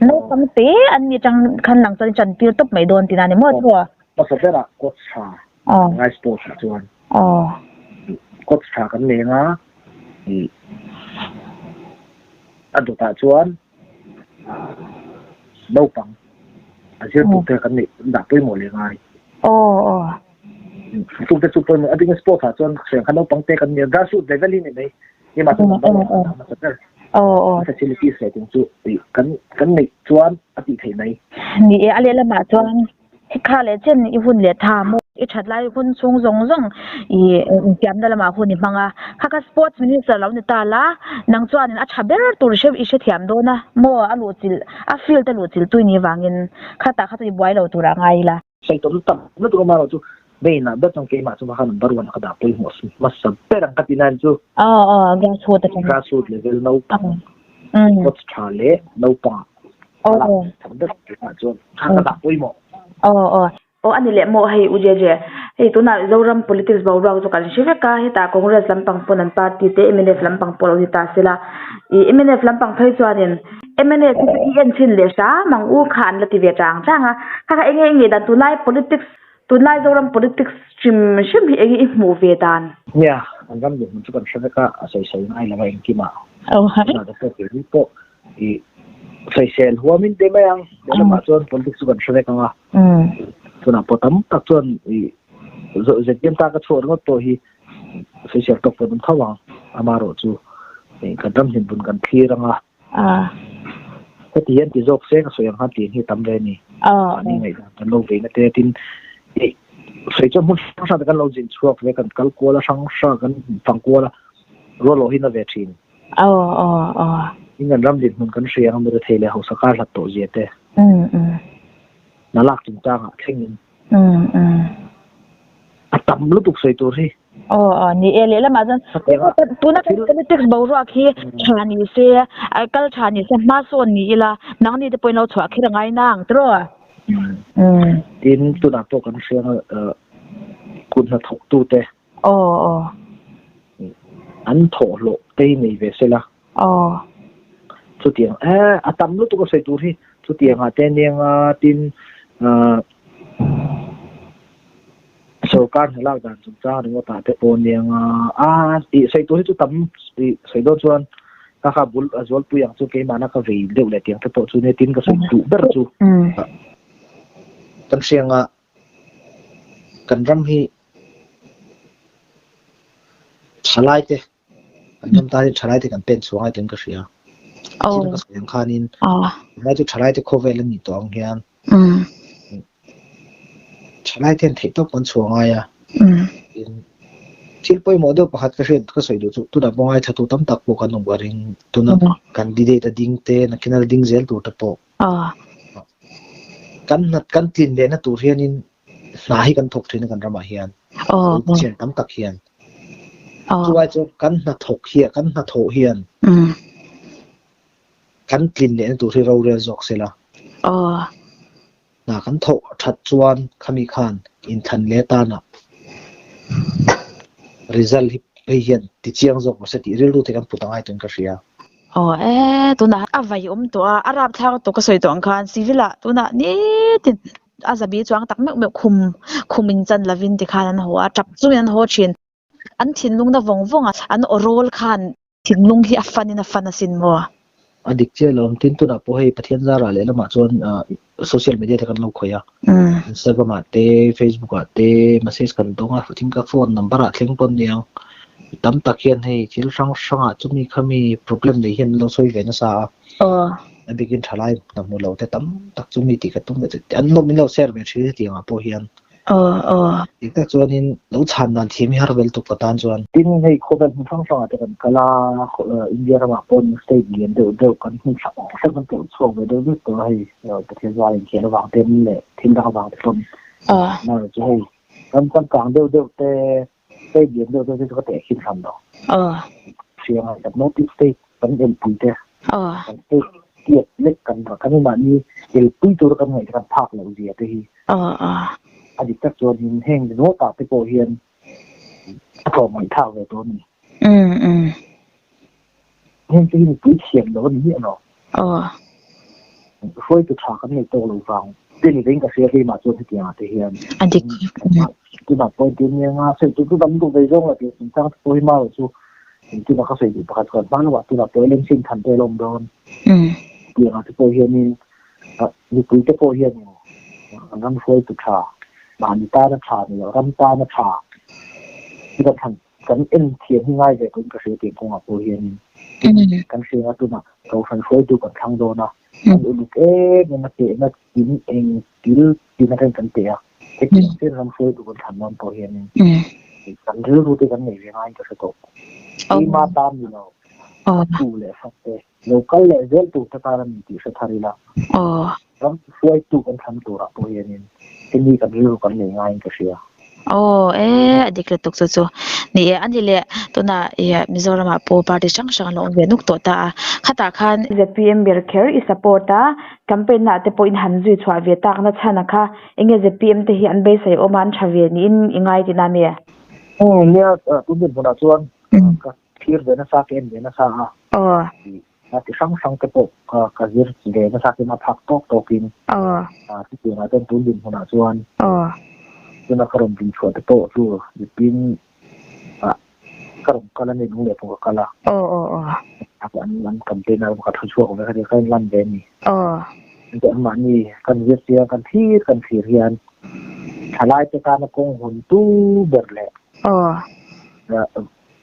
no pang te ani chang khan lang chan pil top mai don ti na ni mo thua pasatera coach tha ngai sports chuan coach tha kan le nga adu ta chuan no pang asir tu te kan ni da poi mo le ngai tu te super mo ading sport ha chuan kheng kan no pang te kan ni da su level ni nei ni ma chu ma sa facilities setting chu kan nei chuan ati thei nei ni ale la ma chuan kha le chen i hun le tha mo i that lai hun chung zong zong I tiam da lama hun ni manga kha sports minister lo ni ta la nang chuan in a thaber tur she I she thiam do na mo a lo chil a field a lo chil tu ni wangin khata khata I boy lo tura ngai la sai to tam na to ma chu beina da tong ke ma chu ma han baruan ka da poi mo mas perang katinan chu grassroots level no what's chale no pa da chu ka da poi mo ani le mo hei ujeje hei tuna zoram politics bawra zo kan shiveka hi ta congress lampang ponan party te MNF lampang polo hi ta sila I MNF lampang phai chuanin MNF ki en chin le sa mang u khan lati ve changa ka enge dan tunai politics tunai zoram politics stream shim hi enge mu ve dan ya angam de mun chu kan shiveka sai nai la in ki ma na da ke ri po I sai sel huamin de mayang de ma chuan politics kan shiveka nga tuna potam tak chuan zo jem ta ka chhor ngo to hi social talk podum thawa amaro chu kadam hin bun kan thiranga heti yan ti jok se ka soyang ha ti hi tam le ni ani ngai kan lo ve na te tin sei chu mun sa kan lo jin chuak ve kan kal ko la sang sa kan pang ko la ro lo hi na ve thin ingan ram din mun kan siang mo de thele ho sa ka la to je te nalak chung changa thengin atam lu tuk sei tur hi ni ele la ma jan tuna politics bawra khi chani se kal chani se ma so ni ila nang ni de point lo chwa khira ngai nang tro tin tuna to kan siang kun na thok tu te an tho lo te nei ve sela chu tiang atam lu tuk sei tur hi chu tiang a te ning tin so kan hala dan chung cha ringo ta te pon yang I sai to chu tam I sai do chuan ka bul azol pu yang chu ke mana ka ve de le tiang te to chu ne tin ka sai tu ber chu kan sianga kan ram hi chalai te kan ta chalai te kan pen chuang ai ten ka sia tin ka siang khanin na chu chalai te khovel ni to ang hian chalai ten thei to kon chuanga ya thil poi model pakhat ka hret ka soi do chu tu da bongai thatu tam tak po kan no baring tuna candidate ding te na kinal ding zel tu ta po kan tin de na tur hianin na hi kan thok thina kan rama hian chen tam tak hian chuai chu kan na thok hian kan na tho hian kan tin de na tur hi ro rel jok sela na kan tho that chuan khami khan in than le ta na result hi hian ti chiang jok ma se ti rel ru te kan putangai tun ka ria tuna avai to arab thang to ka soi to khan civila tuna ni tin azabi chuang tak mek khumin chan lavin ti khan an ho a tap chu an ho chin an thin lung na wong an rol khan thin lung hi afan sin mo adik che lom tin tu na po hei pathian zara le lama chuan social media te kan lo khoya Instagram ate Facebook ate message kan donga thing ka phone number a thleng pon niang tam tak hian hei thil sang chumi khami problem le hian lo soi ve na sa begin thalai na mu lo te tam tak chumi ti ka tum de an no min lo share ve thri ti nga po hian ikta chuanin lo chan nan thimi har vel tu patan chuan tin hei khodan sang ate kan kala India ra ma pon state lian de kan hu sa kan tu chho ve de to hei pathian zara in khela wang tem le thin da wang ton na chu hei kan kang de te state lian de ko te hin sam do siang a notice state kan em pu te kan state tiet lek kan kan ma ni el pu tu kan ngai kan phak lo ji ate hi adik tak chuan in heng de no ta te ko hian ko mai thau ve to ni heng ti ni pu siam do ni no foi tu tha kan nei to lo wang tin ring ka sia hi ma chuan ti ya te hian adik tu na point tin nga se tu dam du ve jong la ti sang poi ma chu tu na ka se di pakhat kan ban wa tu na to len sin than te lom don ti nga te ko hian ni pu te ko hian ni angam foi tu tha ma ni ta na tha ni ram ta na tha ti ka than kan en thian hi ngai ve kun ka se ti ko nga po hian kan se nga tu na ko fan foi tu kan thang do na lu ke na te na tin eng til tin na kan te ya cái chuyện tiên làm phơi tụi con thằng non bảo hiểmกันเรื่องรู้ที่กันไหนเรื่องอะไรก็สตกที่มาตามอยู่เนาะดูเลยสักแต่เราก็เลยเรื่องตัวตาเรามีที่สุดท้ายละแล้วช่วยตัวกันทำตัวเราตัวเองที่นี่กันเรื่องกันเลยง่ายก็เสียเด็กเล็กตกจู่ๆนี่อันนี้แหละตัวน่ะมิโซรามาโปปาร์ตี้ช่างๆลงเวียนุกตัวตาขัดตาคัน ZPM Care is supporta campaign na te point han zui chwa ve tak na chana kha enge ZPM te hi an be sai oman thawe ni in ingai ti na meเนี่ยตุ้มเป็นคนละส่วนก็ที่เดินนักศึกษาเดินนักศึกษาที่ช่างกระปุกก็ยืดเดินนักศึกษามาพักโต๊ะกินที่เป็นอะไรตุ้มเป็นคนละส่วนคือนักการเมืองช่วยโต๊ะช่วยเป็นการเมืองในโรงเรียนพวกกันละอันคำเตือนเราก็ช่วยของเราที่เขาลั่นเดนี่แต่อันมันนี่การยืดเสียกันที่กันเสียเรียนทลายจากการกงหุ่นตู้เบิดแหละ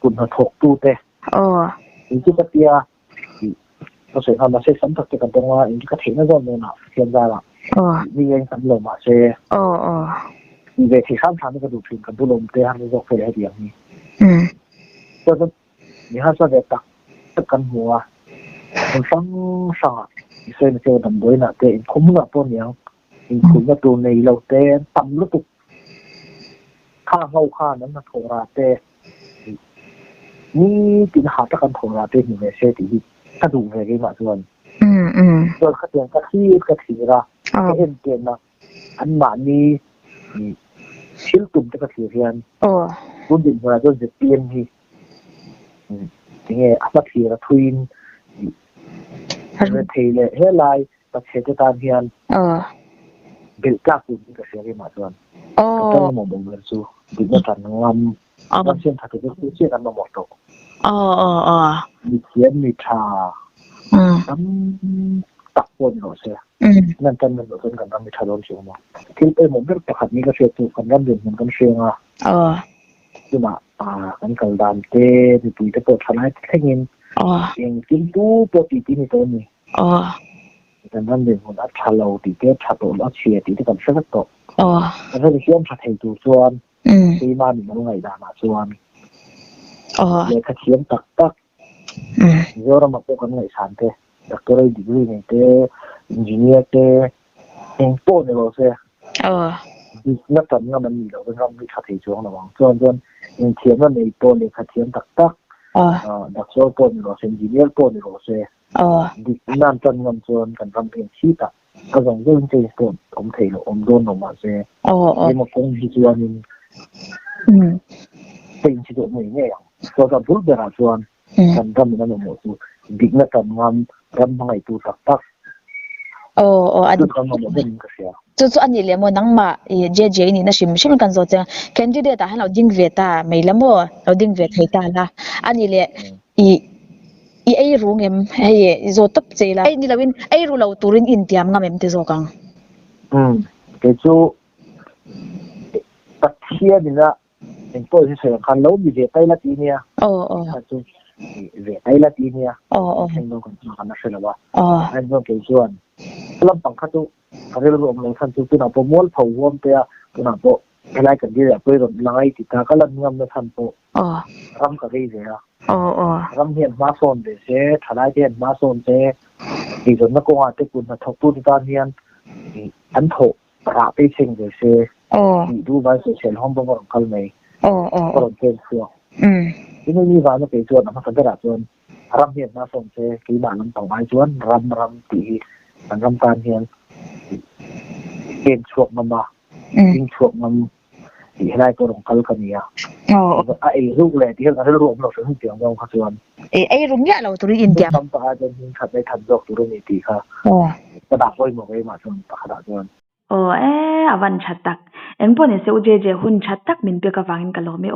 คุณถกตู้เตะอินทิกเตียเราเสียทำมาเสียสัมผัสกันตรงว่าอินทิกเทียนก็โดนน่ะเทียนได้ละมีเองสำหรับมาเสียมีเวทีข้ามทางนี่ก็ดูพิมพ์กันบุลมเตะให้ยกไปให้เดียงนี้ก็จะมีห้าสิบเอ็ดตักกันหัวมันฟังสั่งอีเซนเจอดำด้วยน่ะเตะคุ้มกับตัวเนี้ยคุ้มกับตัวในเราเตะต่ำลุกข้าเข้าข้านั้นมาโถราเตนี่ติดหาตะกันโถราเตนี่ไม่ใช่ที่ถ้าดูไงก็มาส่วนส่วนขัดแย้งกะทิกะทิระเอ็นเกนนะอันหมานี่ชิลตุ่มจะกะทิเรียนรุ่นดินมาจนจะเปลี่ยนที่ยังไงอัปทีระทวินเทเลเฮลายตัดเศษตานเฮียนเบลก้าคุณก็เสียไปมาส่วนก็ต้องมองบนสู้ดิบกันงามมันเช่นถ้าจะเป็นเชื่อกันมาหมดตัวมีเทียนมีชาน้ำตักปนหน่อยเสียนั่นกันมันเป็นกันน้ำมีชาโดนเชียงมาที่ไอ้ผมเป็นประคับนี้ก็เชื่อตัวกันน้ำดื่มมันกันเชียงอ่ะคือมากันกันดามเต้ดิปุยจะเปิดทลายแค่เงินยังกินตู้ปกติที่นี่ตัวนี้แต่นั่นเองมันอัดชาโลติเกตชาโตแล้วเชียร์ติที่กันเชื่อตัวแล้วก็เชื่อมชาเทตูส่วนที่มาหนึ่งมันไงดามาส่วนเลยขัดเชียงตักเยอะเรามาพบกันไงสันเตะดักตัวอะไรดีด้วยเนี่ยเตะอินจิเนียร์เตะเองโป้เนี่ยเราเสียนักการเมืองมันมีเราเป็นเราไม่ขัดเหตุระหว่างส่วนอินเทียนว่าในตัวเลยขัดเชียงตักดักโซ่โป้เนี่ยเราเซนจิเนียร์โป้เนี่ยเราเสียดินั่นจนเงินส่วนกันทำเพียงชีตก็ต้องเรื่องเจสตัวผมเทหรือโดนออกมาเสียที่มาคงที่ส่วนนึงเป็นสิ่งที่ไม่เนี่ยส่วนการพูดแบบส่วนการทำนั้นหมดสุดดินักการเมืองรำให้ตัวตักอันนี้จู่ๆอันนี้เลยมันนั่งมาเจนี่นะชิมกันโซเจแคนดิเดตให้เราดิ้งเวต้าไม่ละมั้งเราดิ้งเวทให้ตาละอันนี้เลยไอ้รู้เงี้ยไอ้โซตับเจละไอ้นี่เราวินไอ้รู้เราตูรินอินเดียมงั้นเอ็มติโซกังเกี่ยวกับเทียนี่นะเป็นตัวที่เสริมคันแล้วมีเวทไตละทีเนี่ยเวทไตละทีเนี่ยเป็นตัวคนที่ทำนักเสนอว่าอันนี้เกี่ยวกับลำปังข้าตุเขาเรียกรวมลงทันตุตัวหน้าโปมอลเผาหัวเตะตัวหน้าโปอะไรกันดีเลยไปรวมลายติดตาก็ลันงามในทันโปรำกระไรเสียรำเห็นมาโซนเดเซ่ทลายเห็นมาโซนเซ่ที่ส่วนนักกงอาที่คุณทบตู้ที่ตอนเฮียนอันโถปราบไปเชิงเดเซ่ที่ดูใบเสียห้องบังคับเขาไม่ก็ลงเกณฑ์เสือที่นี่มีวันนั้นไปชวนมาสังเกตชวนรำเห็นมาโซนเซ่กี่บ้านน้ำต่างใบชวนรำตีมันรำการเฮียนเกณฑ์ช่วงมายิ่งช่วงมันที่ให้ตัวลงคัลกันเนี่ยไอ้ลูกเลยที่เรารวมเราถึงเสียงเราขจรไอ้รุ่นเนี่ยเราตัวอินเดียทำตาจนขัดได้ทันดอกตัวนี้ตีค่ะกระดาษไว้หมดเลยมาชนตากระดาษจนอวันชัดตักเอ็งพอเนี่ยเซอุเจหุ่นชัดตักมินเปียกฟังกันหรอไม่